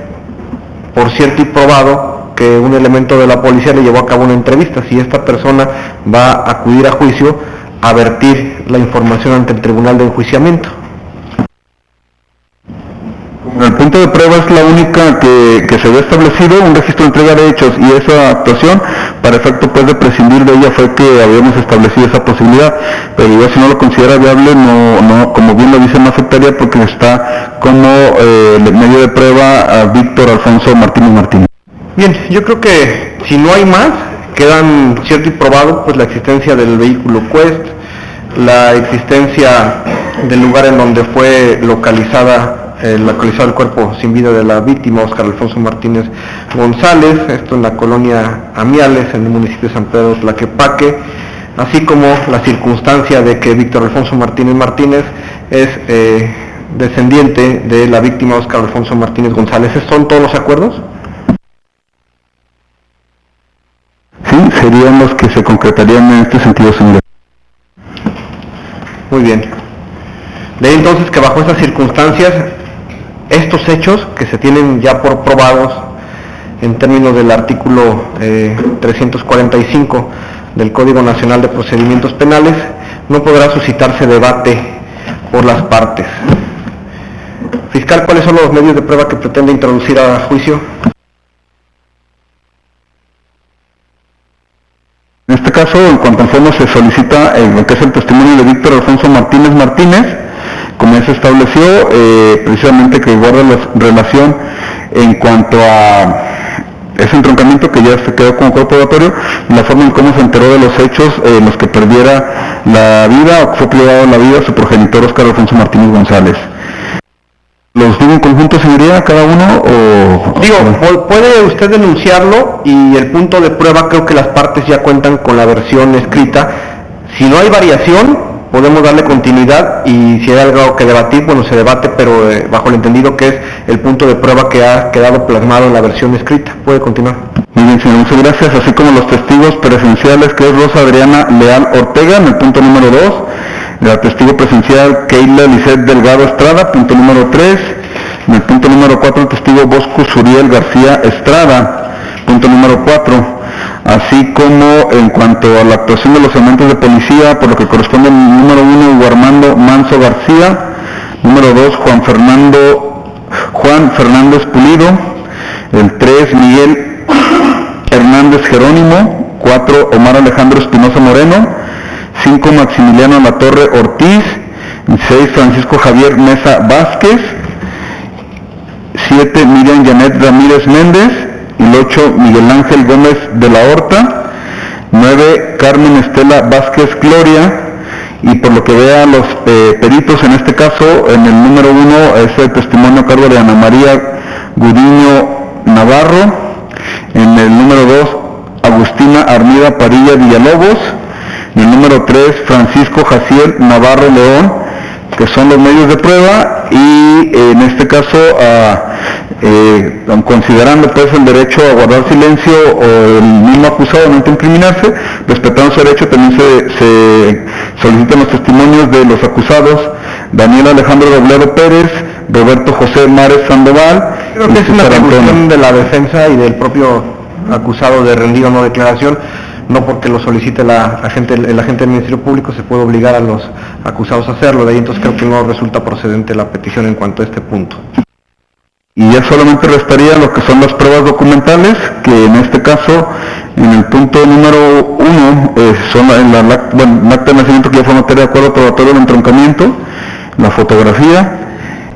S2: por cierto y probado que un elemento de la policía le llevó a cabo una entrevista? Si esta persona va a acudir a juicio a vertir la información ante el tribunal de enjuiciamiento.
S3: El punto de prueba es la única que se había establecido, un registro de entrega de hechos, y esa actuación, para efecto pues de prescindir de ella, fue que habíamos establecido esa posibilidad, pero igual si no lo considera viable, no, como bien lo dice, no afectaría porque está como medio de prueba a Víctor Alfonso Martínez.
S2: Bien, yo creo que si no hay más, quedan cierto y probado pues la existencia del vehículo Quest, la existencia del lugar en donde fue localizado el cuerpo sin vida de la víctima, Óscar Alfonso Martínez González, esto en la colonia Amiales, en el municipio de San Pedro Tlaquepaque, así como la circunstancia de que Víctor Alfonso Martínez es descendiente de la víctima Óscar Alfonso Martínez González. ¿Estos son todos los acuerdos?
S3: Sí, serían los que se concretarían en este sentido, señor.
S2: Muy bien. De ahí entonces que bajo esas circunstancias, estos hechos que se tienen ya por probados en términos del artículo 345 del Código Nacional de Procedimientos Penales, no podrá suscitarse debate por las partes. Fiscal, ¿cuáles son los medios de prueba que pretende introducir a juicio?
S3: En este caso, en cuanto al fondo, se solicita lo que es el testimonio de Víctor Alfonso Martínez, como ya se estableció, precisamente que guarda la relación en cuanto a ese entroncamiento que ya se quedó como cuerpo probatorio, la forma en cómo se enteró de los hechos en los que perdiera la vida o que fue privado de la vida su progenitor Óscar Alfonso Martínez González. ¿Los digo en conjunto, señoría, cada uno o...?
S2: Digo, puede usted denunciarlo y el punto de prueba creo que las partes ya cuentan con la versión escrita. Si no hay variación, podemos darle continuidad y si hay algo que debatir, bueno, se debate, pero bajo el entendido que es el punto de prueba que ha quedado plasmado en la versión escrita. Puede continuar.
S3: Muy bien, señor, muchas gracias, así como los testigos presenciales, que es Rosa Adriana Leal Ortega, en el punto número 2, la testigo presencial Keila Lisset Delgado Estrada, punto número 3, en el punto número 4, el testigo Bosco Suriel García Estrada, punto número 4, así como en cuanto a la actuación de los elementos de policía, por lo que corresponde al número 1, Hugo Armando Manso García, número 2, Juan Fernández Pulido, el 3, Miguel Hernández Jerónimo, 4, Omar Alejandro Espinosa Moreno, 5, Maximiliano Latorre Ortiz, 6, Francisco Javier Mesa Vázquez, 7, Miriam Janet Ramírez Méndez, y el 8, Miguel Ángel Gómez de la Horta, 9, Carmen Estela Vázquez Gloria, y por lo que vea los peritos en este caso, en el número 1 es el testimonio a cargo de Ana María Gudiño Navarro, en el número 2, Agustina Armida Parilla Villalobos, en el número 3, Francisco Jaciel Navarro León, que son los medios de prueba, y en este caso, considerando pues el derecho a guardar silencio o el mismo acusado no incriminarse, respetando su derecho, también se solicitan los testimonios de los acusados Daniel Alejandro Robledo Pérez, Roberto José Mares Sandoval.
S2: Creo que es una conclusión de la defensa y del propio acusado de rendir o no declaración. No porque lo solicite el agente del Ministerio Público se puede obligar a los acusados a hacerlo, de ahí entonces creo que no resulta procedente la petición en cuanto a este punto.
S3: Y ya solamente restaría lo que son las pruebas documentales, que en este caso, en el punto número 1, son el acta de nacimiento que ya fue materia de acuerdo probatorio del entroncamiento, la fotografía,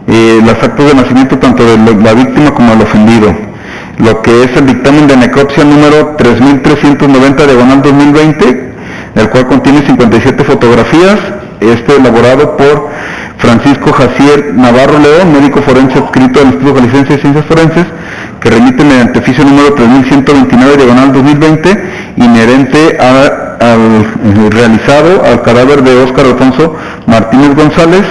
S3: las actas de nacimiento tanto de la víctima como del ofendido. Lo que es el dictamen de necropsia número 3390/2020, el cual contiene 57 fotografías, elaborado por Francisco Jaciel Navarro León, médico forense adscrito al Instituto Jalisciense de Ciencias Forenses, que remite mediante oficio número 3129/2020, inherente al realizado al cadáver de Óscar Alfonso Martínez González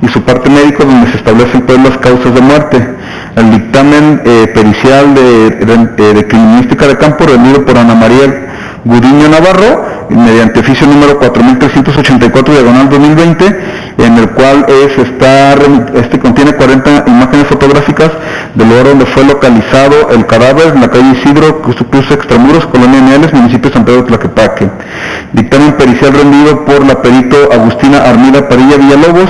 S3: y su parte médico, donde se establecen pues las causas de muerte. El dictamen pericial de criminalística de campo rendido por Ana María Gudiño Navarro, mediante oficio número 4384/2020, en el cual contiene 40 imágenes fotográficas del lugar donde fue localizado el cadáver en la calle Isidro Cruz Extramuros, Colonia Neales, municipio de San Pedro Tlaquepaque. Dictamen pericial rendido por la perito Agustina Armida Padilla Villalobos,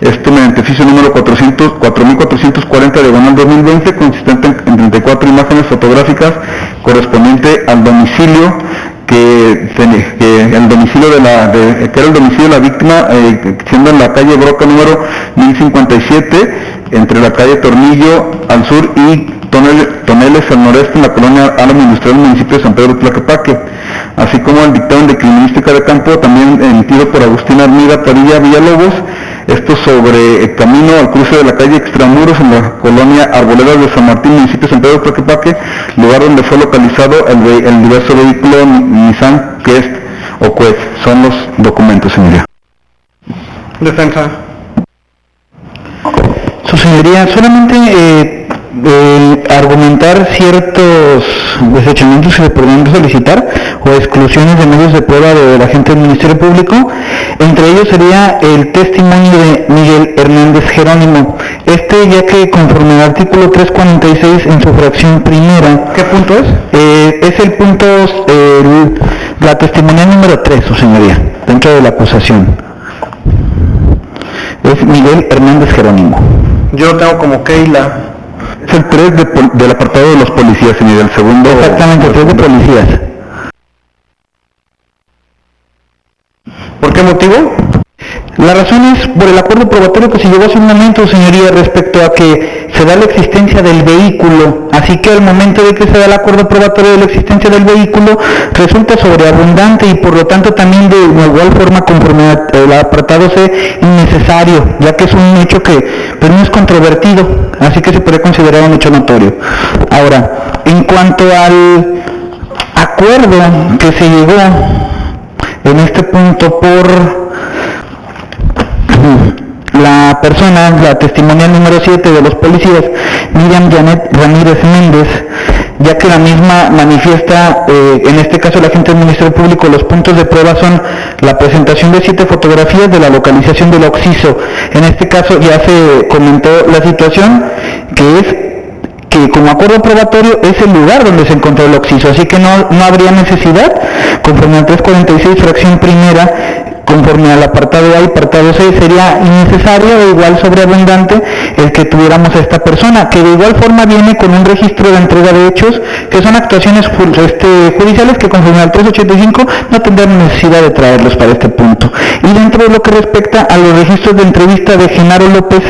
S3: esto mediante oficio número 4440 diagonal 2020, consistente en 34 imágenes fotográficas correspondiente al domicilio que era el domicilio de la víctima, siendo en la calle Broca número 1057, entre la calle Tornillo al sur y Toneles al noreste, en la colonia Álamo Industrial, municipio de San Pedro Tlaquepaque, así como el dictamen de criminalística de campo, también emitido por Agustín Armida Padilla Villalobos, esto sobre el camino al cruce de la calle Extramuros en la colonia Arboledas de San Martín, municipio de San Pedro Tlaquepaque, lugar donde fue localizado el diverso vehículo Nissan Quest o Quest. Son los documentos, señoría.
S2: Defensa.
S4: Su señoría, solamente argumentar ciertos desechamientos que se podrían solicitar o exclusiones de medios de prueba de la gente del Ministerio Público. Entre ellos sería el testimonio de Miguel Hernández Jerónimo. Ya que conforme al artículo 346 en su fracción primera.
S2: ¿Qué punto es?
S4: Es el punto, la testimonial número 3, su señoría, dentro de la acusación. Es Miguel Hernández Jerónimo.
S2: Yo lo tengo como Keila.
S3: Es el 3 del apartado de los policías, señor, el segundo.
S4: Exactamente, el 3 de policías.
S2: ¿Por qué motivo?
S4: La razón es por el acuerdo probatorio que se llevó hace un momento, señoría, respecto a que se da la existencia del vehículo, así que al momento de que se da el acuerdo probatorio de la existencia del vehículo, resulta sobreabundante y por lo tanto también de igual forma, conforme al apartado C, innecesario, ya que es un hecho que pues, no es controvertido, así que se puede considerar un hecho notorio. Ahora, en cuanto al acuerdo que se llegó en este punto por la persona, la testimonial número 7 de los policías, Miriam Janet Ramírez Méndez, ya que la misma manifiesta, en este caso el agente del Ministerio Público, los puntos de prueba son la presentación de 7 fotografías de la localización del occiso. En este caso ya se comentó la situación, que es que como acuerdo probatorio es el lugar donde se encontró el occiso, así que no habría necesidad, conforme al 346 fracción primera, conforme al apartado A y apartado C, sería innecesario o igual sobreabundante el que tuviéramos a esta persona, que de igual forma viene con un registro de entrega de hechos, que son actuaciones judiciales que conforme al 385 no tendrán necesidad de traerlos para este punto. Y dentro de lo que respecta a los registros de entrevista de Genaro López,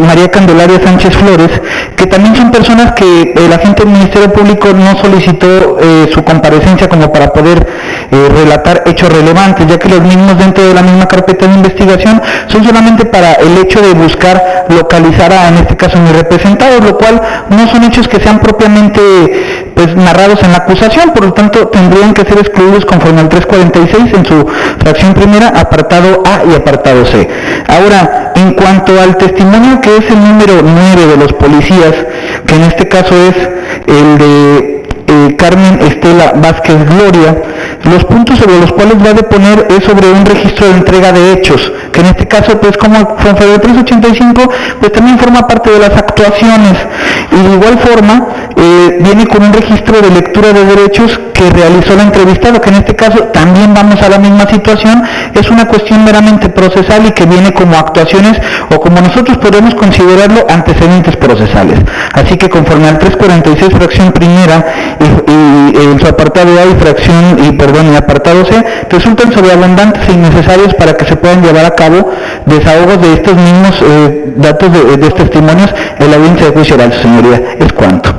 S4: María Candelaria Sánchez Flores, que también son personas que el agente del Ministerio Público no solicitó su comparecencia como para poder relatar hechos relevantes, ya que los mismos dentro de la misma carpeta de investigación son solamente para el hecho de buscar localizar en este caso mis representados, lo cual no son hechos que sean propiamente pues narrados en la acusación, por lo tanto tendrían que ser excluidos conforme al 346 en su fracción primera, apartado A y apartado C. Ahora, en cuanto al testimonio que es el número 9 de los policías, que en este caso es el de Carmen Estela Vázquez Gloria, los puntos sobre los cuales va a deponer es sobre un registro de entrega de hechos, que en este caso pues como conforme al 385 pues también forma parte de las actuaciones, y de igual forma viene con un registro de lectura de derechos que realizó la entrevistada, que en este caso también vamos a la misma situación, es una cuestión meramente procesal y que viene como actuaciones o como nosotros podemos considerarlo antecedentes procesales. Así que conforme al 346 fracción primera y en su apartado A y y apartado C resultan sobreabundantes e innecesarios para que se puedan llevar a cabo desahogos de estos mismos datos de testimonios en la audiencia de juicio oral, señoría. Es cuanto.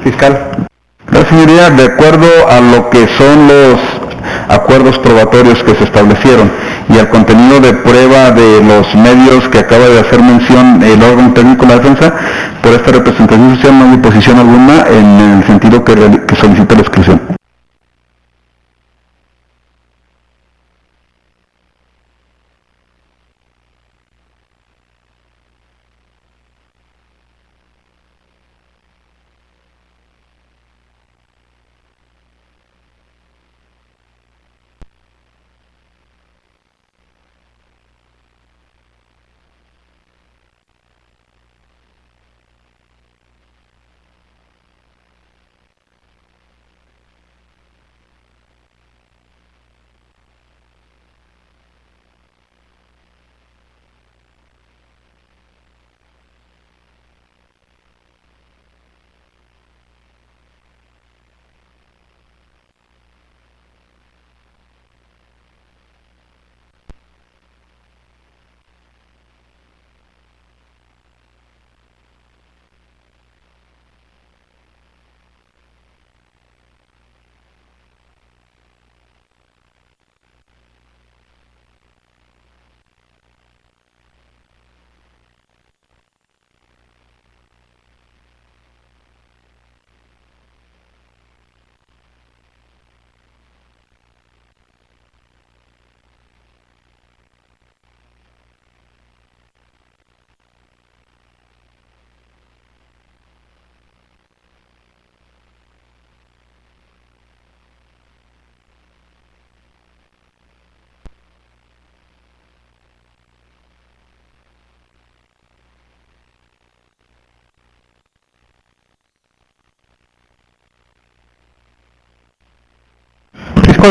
S2: Fiscal.
S3: La señoría, de acuerdo a lo que son los acuerdos probatorios que se establecieron y al contenido de prueba de los medios que acaba de hacer mención el órgano técnico de la defensa, por esta representación social no hay posición alguna en el sentido que solicita la exclusión.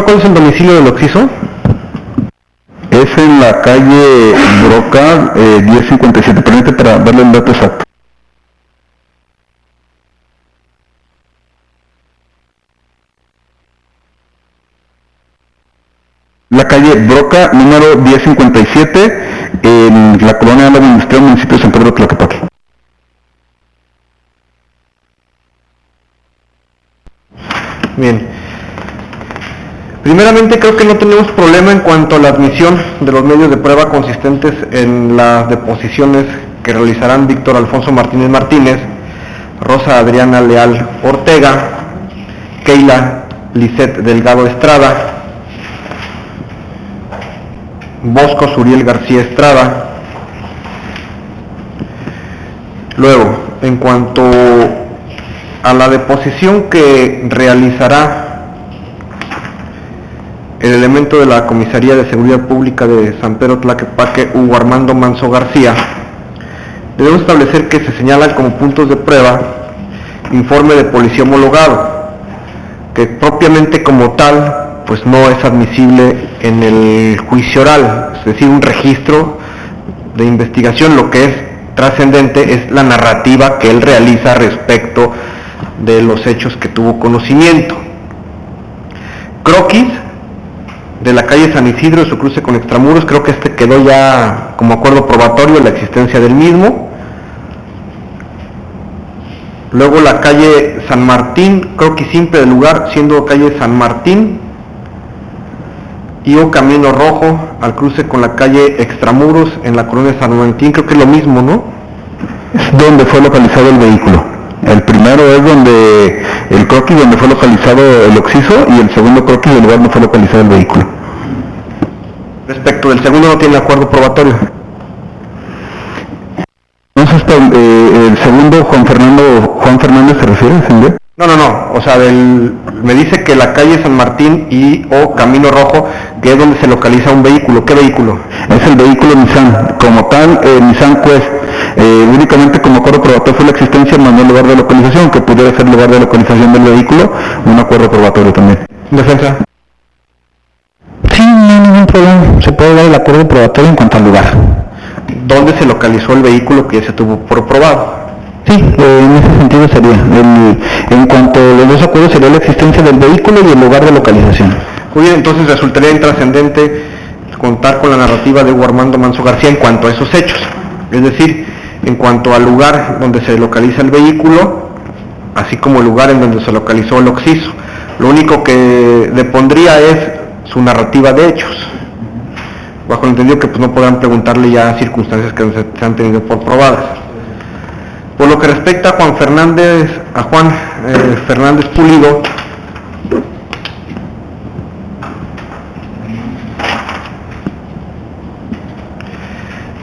S2: ¿cuál es el domicilio del occiso?
S3: Es en la calle Broca 1057, permite para darle el dato exacto. La calle Broca número 1057 en la colonia de la Industrial, municipio de San Pedro Tlaquepaque.
S2: Bien. Primeramente creo que no tenemos problema en cuanto a la admisión de los medios de prueba consistentes en las deposiciones que realizarán Víctor Alfonso Martínez Martínez, Rosa Adriana Leal Ortega, Keila Lisset Delgado Estrada, Bosco Suriel García Estrada. Luego, en cuanto a la deposición que realizará el elemento de la Comisaría de Seguridad Pública de San Pedro Tlaquepaque, Hugo Armando Manso García, debemos establecer que se señalan como puntos de prueba informe de policía homologado, que propiamente como tal pues no es admisible en el juicio oral, es decir, un registro de investigación. Lo que es trascendente es la narrativa que él realiza respecto de los hechos que tuvo conocimiento. Croquis de la calle San Isidro, de su cruce con Extramuros, creo que este quedó ya como acuerdo probatorio la existencia del mismo. Luego la calle San Martín, croquis simple del lugar, siendo calle San Martín, y un camino rojo al cruce con la calle Extramuros en la colonia San Martín, creo que es lo mismo, ¿no?
S3: Es donde fue localizado el vehículo. El primero es donde el croquis donde fue localizado el occiso, y el segundo croquis del lugar donde fue localizado el vehículo.
S2: Respecto del segundo no tiene acuerdo probatorio.
S3: Entonces, el segundo, Juan Fernández se refiere, señor.
S2: No, o sea, me dice que la calle San Martín y o Camino Rojo, que es donde se localiza un vehículo. ¿Qué vehículo?
S3: Es el vehículo Nissan, como tal, Nissan Quest. Únicamente como acuerdo probatorio fue la existencia, más no el lugar de localización, que pudiera ser el lugar de localización del vehículo, un acuerdo probatorio también.
S2: ¿Defensa?
S4: Sí, no hay ningún problema, se puede dar el acuerdo probatorio en cuanto al lugar.
S2: ¿Dónde se localizó el vehículo que ya se tuvo por probado?
S4: Sí, en ese sentido sería, en cuanto a los dos acuerdos sería la existencia del vehículo y el lugar de localización.
S2: Muy bien, entonces resultaría intrascendente contar con la narrativa de Hugo Armando Manso García en cuanto a esos hechos. Es decir, en cuanto al lugar donde se localiza el vehículo, así como el lugar en donde se localizó el occiso. Lo único que depondría es su narrativa de hechos, bajo el entendido que pues, no podrán preguntarle ya circunstancias que se han tenido por probadas. Por lo que respecta a Juan Fernández Pulido,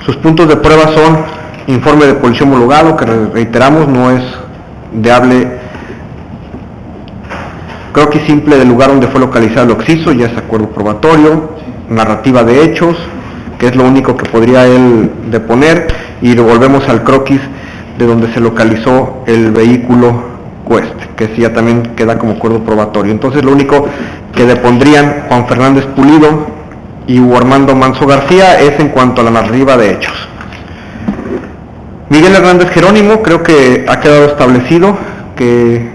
S2: sus puntos de prueba son informe de policía homologado, que reiteramos no es deable, croquis simple del lugar donde fue localizado el occiso, ya es acuerdo probatorio, narrativa de hechos, que es lo único que podría él deponer, y volvemos al croquis de donde se localizó el vehículo Quest, que sí ya también queda como acuerdo probatorio. Entonces lo único que depondrían Juan Fernández Pulido y Hugo Armando Manso García es en cuanto a la narrativa de hechos. Miguel Hernández Jerónimo, creo que ha quedado establecido que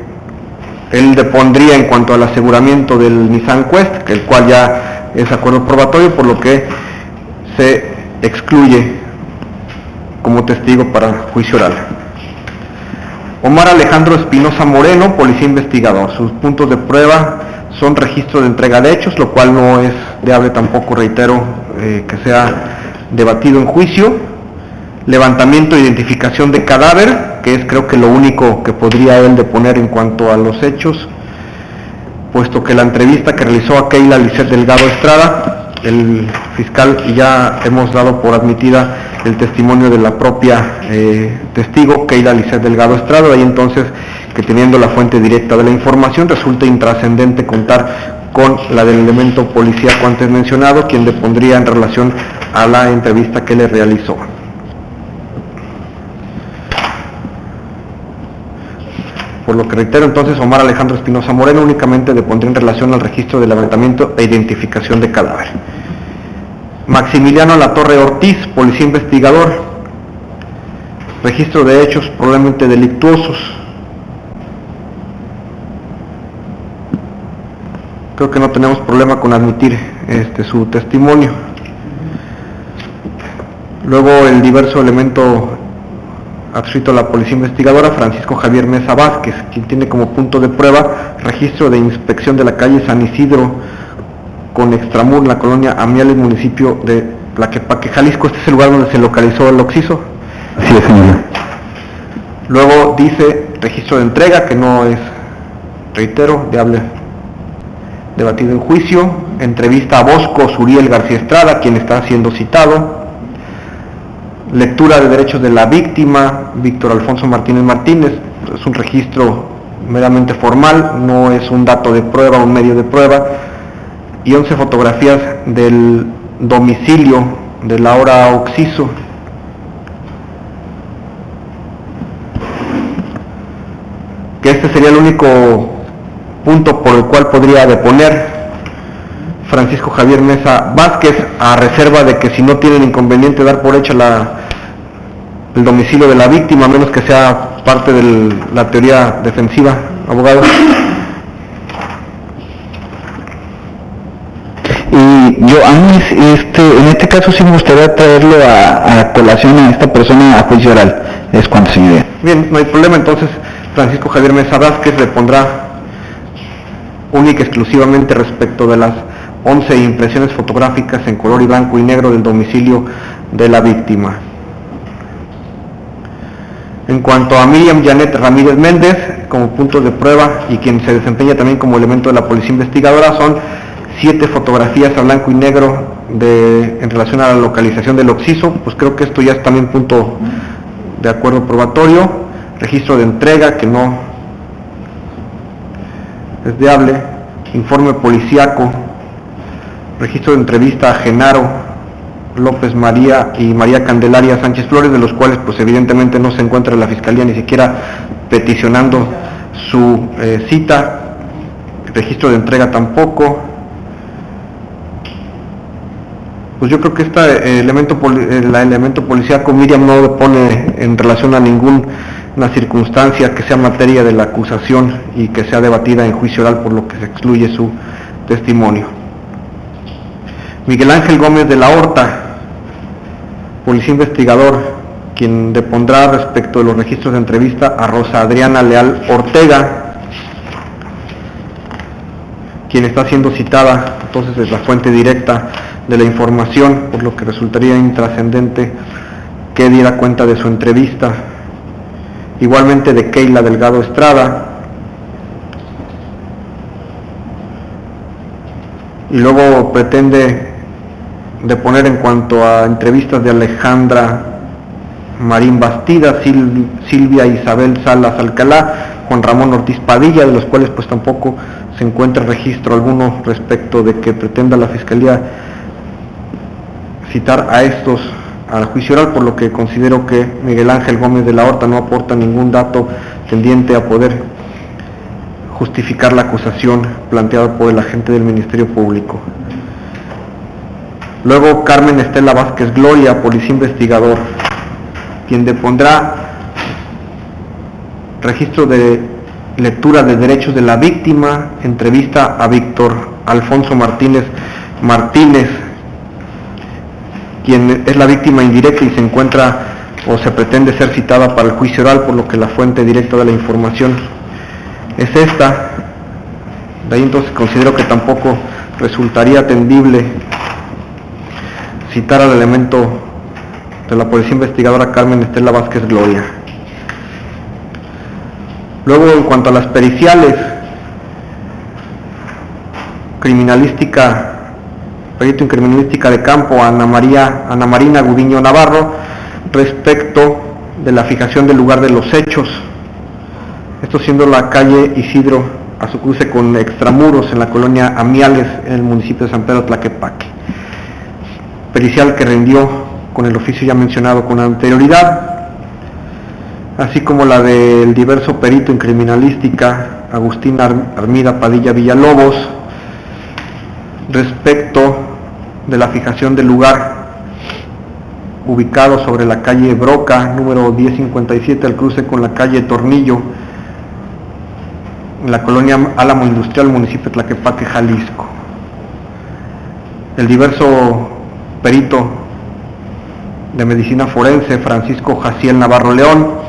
S2: él depondría en cuanto al aseguramiento del Nissan Quest, que el cual ya es acuerdo probatorio, por lo que se excluye como testigo para juicio oral. Omar Alejandro Espinosa Moreno, policía investigador. Sus puntos de prueba son registro de entrega de hechos, lo cual no es deable tampoco, reitero, que sea debatido en juicio. Levantamiento e identificación de cadáver, que es creo que lo único que podría él deponer en cuanto a los hechos, puesto que la entrevista que realizó a Keila Lisset Delgado Estrada, el fiscal, y ya hemos dado por admitida el testimonio de la propia testigo Keila Lisset Delgado Estrada, y entonces que teniendo la fuente directa de la información resulta intrascendente contar con la del elemento policíaco antes mencionado, quien depondría en relación a la entrevista que le realizó. por lo que reitero entonces, Omar Alejandro Espinosa Moreno únicamente depondría en relación al registro de levantamiento e identificación de cadáver. Maximiliano Latorre Ortiz, policía investigador, registro de hechos probablemente delictuosos. Creo que no tenemos problema con admitir su testimonio. Luego el diverso elemento adscrito a la policía investigadora, Francisco Javier Mesa Vázquez, quien tiene como punto de prueba registro de inspección de la calle San Isidro con Extramur, en la colonia Amiales, municipio de Tlaquepaque, Jalisco. Este es el lugar donde se localizó el occiso.
S3: Así es, señor.
S2: Luego dice registro de entrega, que no es, reitero, debatido en juicio. Entrevista a Bosco Suriel García Estrada, quien está siendo citado. Lectura de derechos de la víctima, Víctor Alfonso Martínez Martínez. Es un registro meramente formal, no es un dato de prueba, un medio de prueba. Y 11 fotografías del domicilio del ahora occiso. Que este sería el único punto por el cual podría deponer Francisco Javier Mesa Vázquez, a reserva de que si no tienen inconveniente dar por hecha el domicilio de la víctima, a menos que sea parte de la teoría defensiva, abogado.
S4: Y yo, en este caso sí me gustaría traerlo a colación a esta persona a juicio oral. ¿Es cuánto, señoría?
S2: Bien, no hay problema. Entonces Francisco Javier Mesa Vázquez le pondrá única y exclusivamente respecto de las 11 impresiones fotográficas en color y blanco y negro del domicilio de la víctima. En cuanto a Miriam Janet Ramírez Méndez, como punto de prueba y quien se desempeña también como elemento de la policía investigadora, son 7 fotografías a blanco y negro en relación a la localización del occiso. Pues creo que esto ya es también punto de acuerdo probatorio. Registro de entrega, que no es deable. Informe policíaco. Registro de entrevista a Genaro López María y María Candelaria Sánchez Flores, de los cuales pues evidentemente no se encuentra la Fiscalía ni siquiera peticionando su cita. Registro de entrega tampoco. Pues yo creo que el elemento policíaco, Miriam no depone en relación a ninguna circunstancia que sea materia de la acusación y que sea debatida en juicio oral, por lo que se excluye su testimonio. Miguel Ángel Gómez de la Horta, policía investigador, quien depondrá respecto de los registros de entrevista a Rosa Adriana Leal Ortega, quien está siendo citada, entonces es la fuente directa de la información, por lo que resultaría intrascendente que diera cuenta de su entrevista. Igualmente de Keila Delgado Estrada. Y luego pretende deponer en cuanto a entrevistas de Alejandra Marín Bastida, Silvia Isabel Salas Alcalá, Juan Ramón Ortiz Padilla, de los cuales pues tampoco se encuentra registro alguno respecto de que pretenda la Fiscalía citar a estos al juicio oral, por lo que considero que Miguel Ángel Gómez de la Horta no aporta ningún dato tendiente a poder justificar la acusación planteada por el agente del Ministerio Público. Luego Carmen Estela Vázquez Gloria, policía investigador, quien depondrá registro de lectura de derechos de la víctima, entrevista a Víctor Alfonso Martínez, quien es la víctima indirecta y se encuentra o se pretende ser citada para el juicio oral, por lo que la fuente directa de la información es esta. De ahí entonces considero que tampoco resultaría atendible citar al elemento de la policía investigadora Carmen Estela Vázquez Gloria. Luego, en cuanto a las periciales, perito en criminalística de campo, Ana Marina Gudiño Navarro, respecto de la fijación del lugar de los hechos, esto siendo la calle Isidro a su cruce con Extramuros, en la colonia Amiales, en el municipio de San Pedro Tlaquepaque. Pericial que rindió con el oficio ya mencionado con anterioridad. así como la del diverso perito en criminalística Agustín Armida Padilla Villalobos, respecto de la fijación del lugar ubicado sobre la calle Broca, número 1057, al cruce con la calle Tornillo, en la colonia Álamo Industrial, municipio de Tlaquepaque, Jalisco. El diverso perito de medicina forense Francisco Jaciel Navarro León,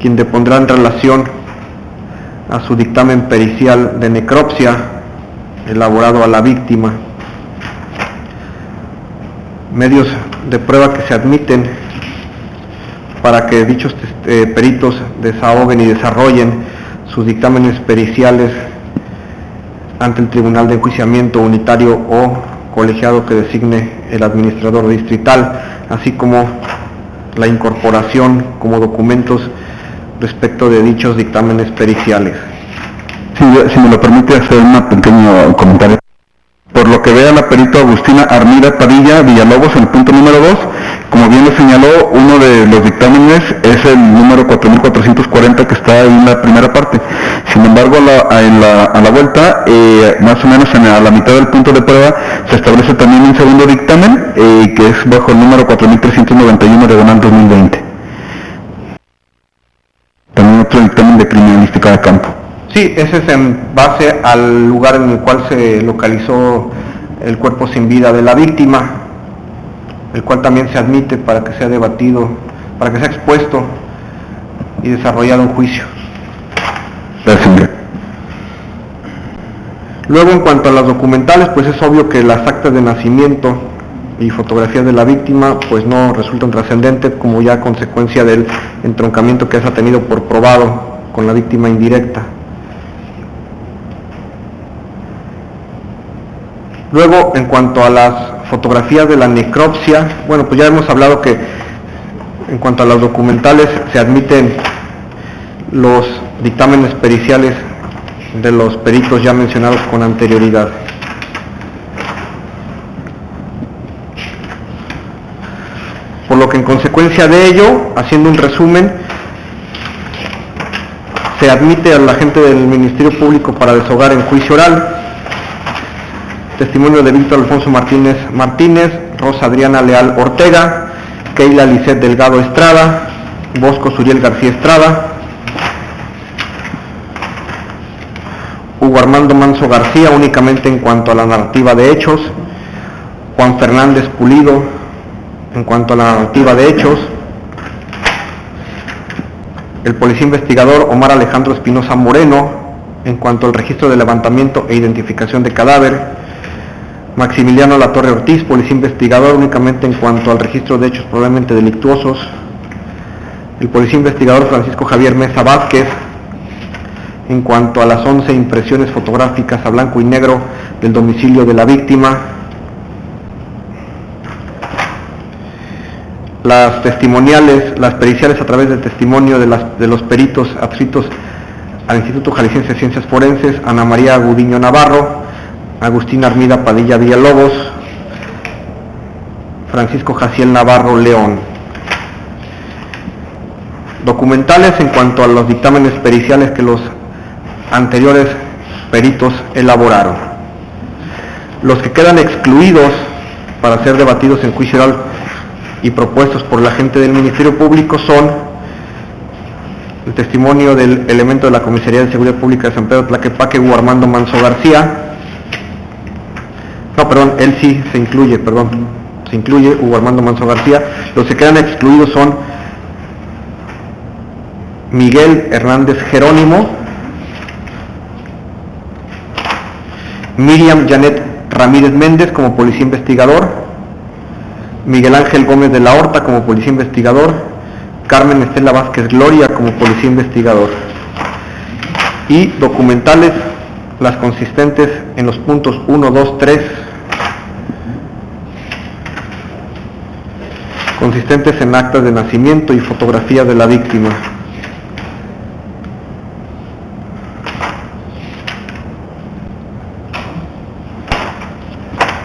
S2: quien depondrá en relación a su dictamen pericial de necropsia elaborado a la víctima, medios de prueba que se admiten para que dichos peritos desahoguen y desarrollen sus dictámenes periciales ante el Tribunal de Enjuiciamiento Unitario o colegiado que designe el administrador distrital, así como la incorporación como documentos respecto de dichos dictámenes periciales.
S3: Sí, si me lo permite hacer un pequeño comentario. Por lo que vea la perito Agustina Armida Padilla Villalobos en el punto número 2, como bien lo señaló, uno de los dictámenes es el número 4440 que está ahí en la primera parte. Sin embargo, a la vuelta, más o menos a la mitad del punto de prueba, se establece también un segundo dictamen, que es bajo el número 4391 diagonal 2020. También otro dictamen de criminalística de campo.
S2: Sí, ese es en base al lugar en el cual se localizó el cuerpo sin vida de la víctima, el cual también se admite para que sea debatido, para que sea expuesto y desarrollado un juicio.
S3: Gracias.
S2: Luego, en cuanto a las documentales, pues es obvio que las actas de nacimiento y fotografías de la víctima pues no resultan trascendentes, como ya consecuencia del entroncamiento que se ha tenido por probado con la víctima indirecta. Luego, en cuanto a las fotografías de la necropsia, bueno, pues ya hemos hablado que en cuanto a las documentales se admiten los dictámenes periciales de los peritos ya mencionados con anterioridad. Por lo que en consecuencia de ello, haciendo un resumen, se admite al agente del Ministerio Público para desahogar en juicio oral testimonio de Víctor Alfonso Martínez, Rosa Adriana Leal Ortega, Keila Lisset Delgado Estrada, Bosco Suriel García Estrada, Hugo Armando Manso García únicamente en cuanto a la narrativa de hechos, Juan Fernández Pulido en cuanto a la narrativa de hechos, el policía investigador Omar Alejandro Espinosa Moreno en cuanto al registro de levantamiento e identificación de cadáver, Maximiliano Latorre Ortiz, policía investigador únicamente en cuanto al registro de hechos probablemente delictuosos, el policía investigador Francisco Javier Mesa Vázquez en cuanto a las 11 impresiones fotográficas a blanco y negro del domicilio de la víctima, las testimoniales, las periciales a través del testimonio de los peritos adscritos al Instituto Jalisciense de Ciencias Forenses, Ana María Gudiño Navarro, Agustín Armida Padilla Villalobos, Francisco Jaciel Navarro León. Documentales en cuanto a los dictámenes periciales que los anteriores peritos elaboraron. Los que quedan excluidos para ser debatidos en juicio oral y propuestos por la agente del Ministerio Público son el testimonio del elemento de la Comisaría de Seguridad Pública de San Pedro Tlaquepaque, Hugo Armando Manso García. No, perdón, él sí se incluye, se incluye Hugo Armando Manso García. Los que quedan excluidos son Miguel Hernández Jerónimo, Miriam Janet Ramírez Méndez como policía investigador, Miguel Ángel Gómez de la Horta como policía investigador, Carmen Estela Vázquez Gloria como policía investigador. Y documentales, las consistentes en los puntos 1, 2, 3, consistentes en actas de nacimiento y fotografías de la víctima.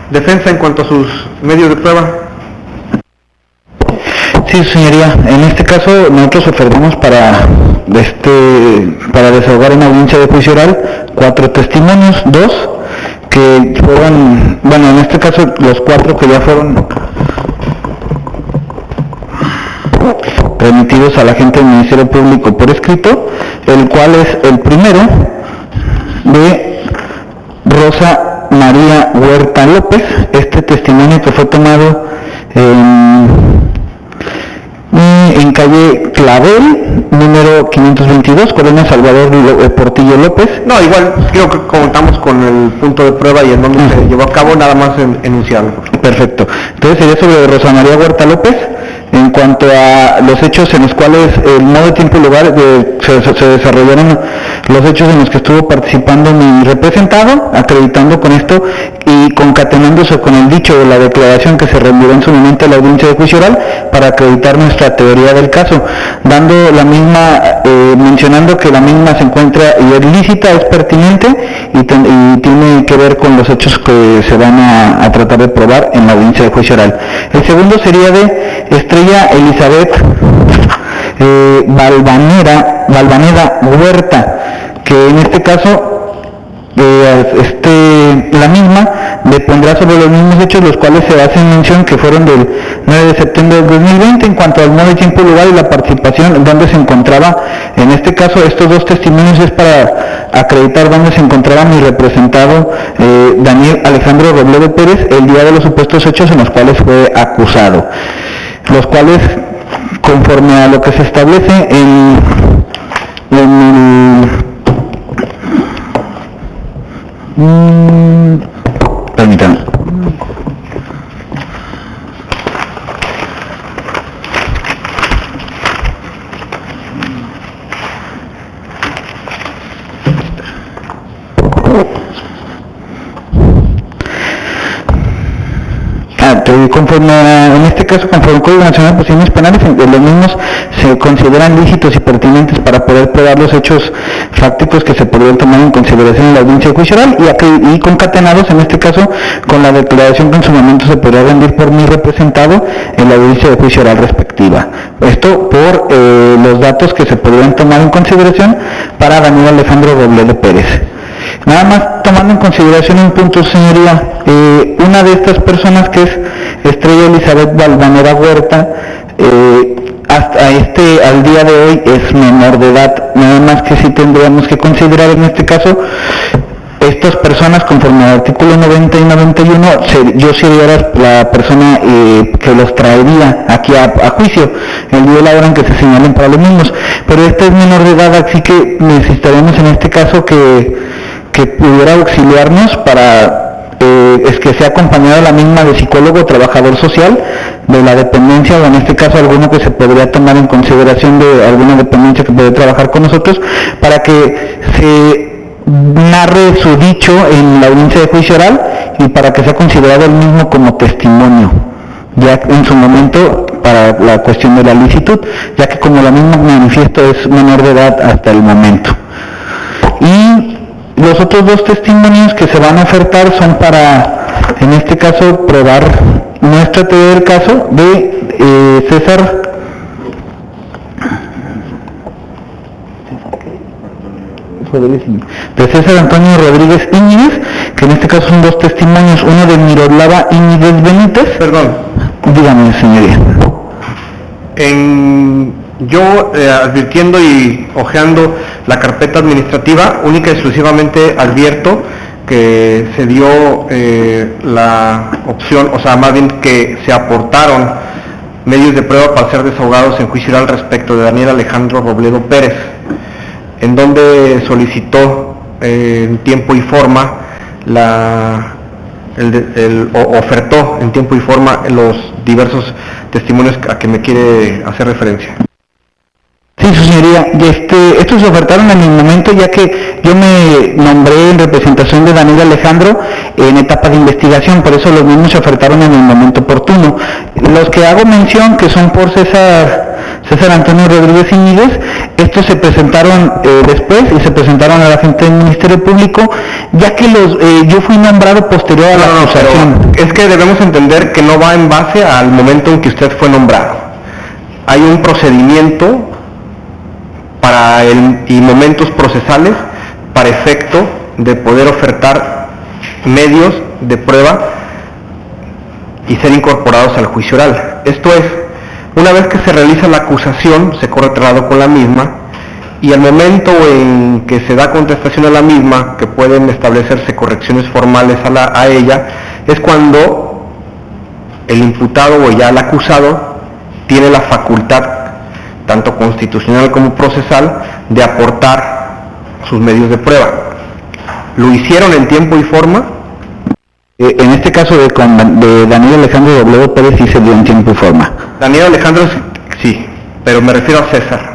S2: Defensa en cuanto a sus medios de prueba.
S4: Sí, señoría. En este caso nosotros ofertamos para desahogar una audiencia de juicio oral 4 testimonios, 2 que fueron, bueno, en este caso los 4 que ya fueron remitidos a la gente del Ministerio Público por escrito, el cual es el primero de Rosa María Huerta López. Este testimonio que fue tomado en calle Clavel, número 522, Colonia Salvador Portillo López.
S2: No, igual creo que contamos con el punto de prueba y en donde se llevó a cabo, nada más enunciarlo.
S4: Perfecto. Entonces sería sobre Rosa María Huerta López. En cuanto a los hechos en los cuales el modo, tiempo y lugar se desarrollaron los hechos en los que estuvo participando mi representado, acreditando con esto y concatenándose con el dicho de la declaración que se rendirá en su momento a la audiencia de juicio oral para acreditar nuestra teoría del caso, dando la misma, mencionando que la misma se encuentra ilícita, es pertinente y tiene que ver con los hechos que se van a tratar de probar en la audiencia de juicio oral. El segundo sería de Estrella Elizabeth Valvaneda Huerta, que en este caso la misma depondrá sobre los mismos hechos, los cuales se hacen mención que fueron del 9 de septiembre del 2020 en cuanto al modo, tiempo, lugar y la participación donde se encontraba. En este caso estos 2 testimonios es para acreditar dónde se encontraba mi representado Daniel Alejandro Robledo Pérez el día de los supuestos hechos en los cuales fue acusado, los cuales, conforme a lo que se establece permítanme. En este caso, conforme al Código Nacional de Procedimientos Penales, los mismos se consideran lícitos y pertinentes para poder probar los hechos fácticos que se podrían tomar en consideración en la audiencia de juicio oral y concatenados, en este caso, con la declaración que en su momento se podría rendir por mi representado en la audiencia de juicio oral respectiva. Esto por los datos que se podrían tomar en consideración para Daniel Alejandro Robledo Pérez. Nada más tomando en consideración un punto, señoría, una de estas personas que es Estrella Elizabeth Valvanera Huerta, al día de hoy es menor de edad, nada más que sí tendríamos que considerar en este caso, estas personas conforme al artículo 90 y 91, yo sería la persona que los traería aquí a juicio, el día y la hora en que se señalen para los mismos, pero esta es menor de edad, así que necesitaremos en este caso que pudiera auxiliarnos para es que sea acompañada la misma de psicólogo o trabajador social de la dependencia, o en este caso alguno que se podría tomar en consideración de alguna dependencia que puede trabajar con nosotros, para que se narre su dicho en la audiencia de juicio oral y para que sea considerado el mismo como testimonio, ya en su momento para la cuestión de la licitud, ya que como la misma manifiesto es menor de edad hasta el momento. Y los otros 2 testimonios que se van a ofertar son para, en este caso, probar nuestra teoría del caso de César Antonio Rodríguez Íñiguez, que en este caso son 2 testimonios, uno de Miroslava Íñiguez Benítez.
S2: Perdón.
S4: Dígame, señoría.
S2: Yo, advirtiendo y hojeando la carpeta administrativa, única y exclusivamente advierto que se dio la opción, o sea, más bien que se aportaron medios de prueba para ser desahogados en juicio oral respecto de Daniel Alejandro Robledo Pérez, en donde solicitó en tiempo y forma ofertó en tiempo y forma los diversos testimonios a que me quiere hacer referencia.
S4: Sí, su señoría, estos se ofertaron en el momento, ya que yo me nombré en representación de Daniel Alejandro en etapa de investigación, por eso los mismos se ofertaron en el momento oportuno. Los que hago mención, que son por César Antonio Rodríguez Íñiguez, estos se presentaron después y se presentaron a la gente del Ministerio Público, ya que yo fui nombrado posterior a la acusación.
S2: Es que debemos entender que no va en base al momento en que usted fue nombrado. hay un procedimiento y momentos procesales para efecto de poder ofertar medios de prueba y ser incorporados al juicio oral. Esto es, una vez que se realiza la acusación, se corre traslado con la misma, y al momento en que se da contestación a la misma, que pueden establecerse correcciones formales a ella, es cuando el imputado o ya el acusado tiene la facultad, tanto constitucional como procesal, de aportar sus medios de prueba. ¿Lo hicieron en tiempo y forma?
S4: En este caso de Daniel Alejandro Robledo Pérez sí se dio en tiempo y forma.
S2: Daniel Alejandro sí, pero me refiero a César.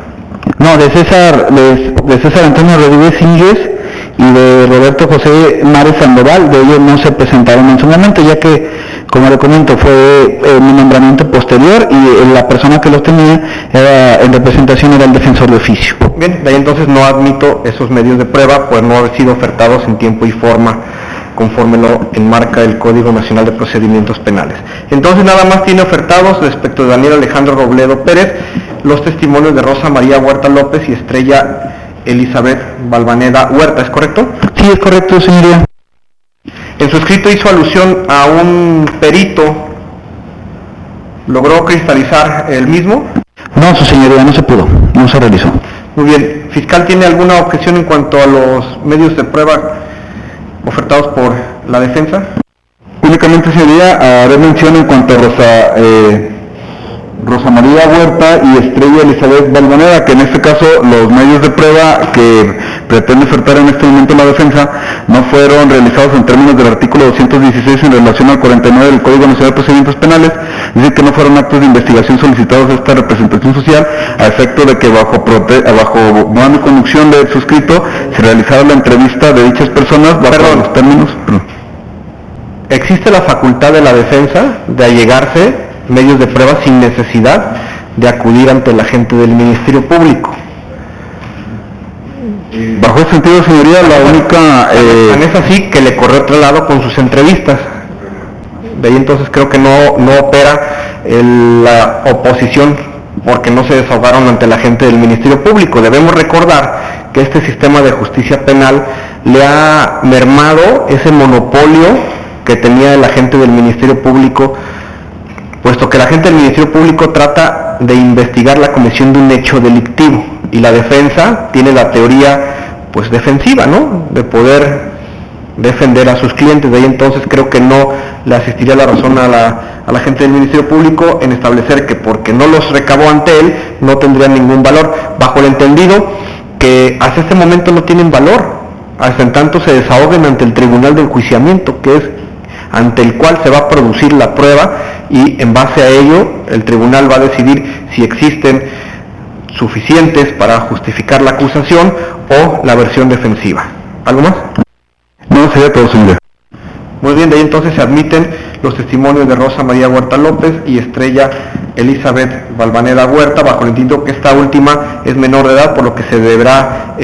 S4: No, de César Antonio Rodríguez Íñiguez y de Roberto José Mares Sandoval, de ellos no se presentaron en su momento, ya que, como le comento, fue mi nombramiento posterior y la persona que los tenía en representación era el defensor de oficio.
S2: Bien, de ahí entonces no admito esos medios de prueba por no haber sido ofertados en tiempo y forma, conforme lo enmarca el Código Nacional de Procedimientos Penales. Entonces nada más tiene ofertados respecto de Daniel Alejandro Robledo Pérez los testimonios de Rosa María Huerta López y Estrella Elizabeth Valvaneda Huerta, ¿es correcto?
S4: Sí, es correcto, señoría.
S2: En su escrito hizo alusión a un perito. ¿Logró cristalizar el mismo?
S4: No, su señoría, no se pudo, no se realizó.
S2: Muy bien. ¿Fiscal tiene alguna objeción en cuanto a los medios de prueba ofertados por la defensa?
S3: Únicamente, señoría, haré mención en cuanto a Rosa María Huerta y Estrella Elizabeth Valvaneda, que en este caso los medios de prueba que pretende ofertar en este momento la defensa no fueron realizados en términos del artículo 216 en relación al 49 del Código Nacional de Procedimientos Penales, es decir, que no fueron actos de investigación solicitados a esta representación social, a efecto de que bajo mando y conducción del suscrito se realizara la entrevista de dichas personas bajo los términos.
S2: ¿Existe la facultad de la defensa de allegarse medios de prueba sin necesidad de acudir ante el agente del Ministerio Público?
S3: Bajo ese sentido, señoría, la única...
S2: Tan es así que le corrió traslado con sus entrevistas. De ahí entonces creo que no opera la oposición porque no se desahogaron ante el agente del Ministerio Público. Debemos recordar que este sistema de justicia penal le ha mermado ese monopolio que tenía el agente del Ministerio Público, puesto que la agente del Ministerio Público trata de investigar la comisión de un hecho delictivo y la defensa tiene la teoría pues defensiva, ¿no?, de poder defender a sus clientes. De ahí entonces creo que no le asistiría la razón a la gente del Ministerio Público en establecer que porque no los recabó ante él no tendrían ningún valor, bajo el entendido que hasta este momento no tienen valor, hasta en tanto se desahoguen ante el Tribunal de Enjuiciamiento, que es ante el cual se va a producir la prueba, y en base a ello el tribunal va a decidir si existen suficientes para justificar la acusación o la versión defensiva. ¿Algo más?
S3: No, sería todo, señor.
S2: Muy bien, de ahí entonces se admiten los testimonios de Rosa María Huerta López y Estrella Elizabeth Valvaneda Huerta, bajo el entendido que esta última es menor de edad, por lo que se deberá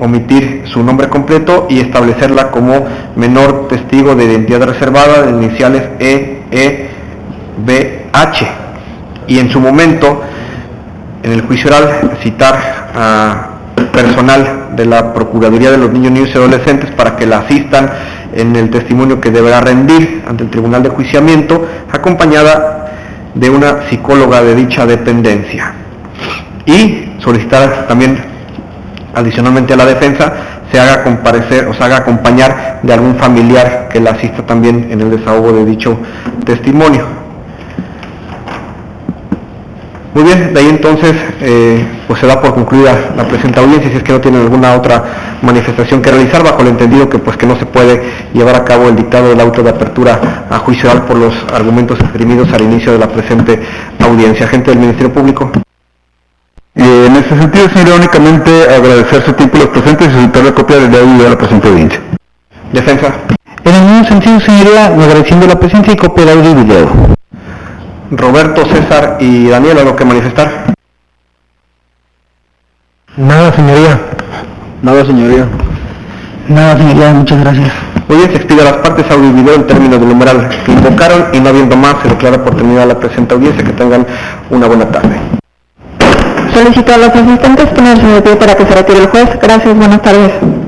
S2: omitir su nombre completo y establecerla como menor testigo de identidad reservada de iniciales EEBH. Y en su momento, en el juicio oral, citar a personal de la Procuraduría de los Niños, Niñas y Adolescentes para que la asistan en el testimonio que deberá rendir ante el Tribunal de Enjuiciamiento, acompañada de una psicóloga de dicha dependencia, y solicitar también adicionalmente a la defensa se haga comparecer o se haga acompañar de algún familiar que la asista también en el desahogo de dicho testimonio. Muy bien, de ahí entonces pues se da por concluida la presente audiencia, si es que no tienen alguna otra manifestación que realizar, bajo el entendido que pues que no se puede llevar a cabo el dictado del auto de apertura a juicio oral por los argumentos esgrimidos al inicio de la presente audiencia. Agente del Ministerio Público.
S3: En ese sentido, señora, únicamente agradecer su tiempo a los presentes y solicitar la copia del audio de la presente audiencia.
S2: Defensa.
S4: En el mismo sentido, señoría, agradeciendo la presencia y copia de audio y video.
S2: Roberto, César y Daniel, ¿algo que manifestar?
S4: Nada, señoría.
S3: Nada, señoría.
S4: Nada, señoría, muchas gracias.
S2: Muy bien, se expide a las partes audio y video en términos del numeral que invocaron, y no habiendo más, se declara por terminada la presente audiencia. Que tengan una buena tarde.
S1: Solicito a los asistentes ponerse de pie para que se retire el juez. Gracias, buenas tardes.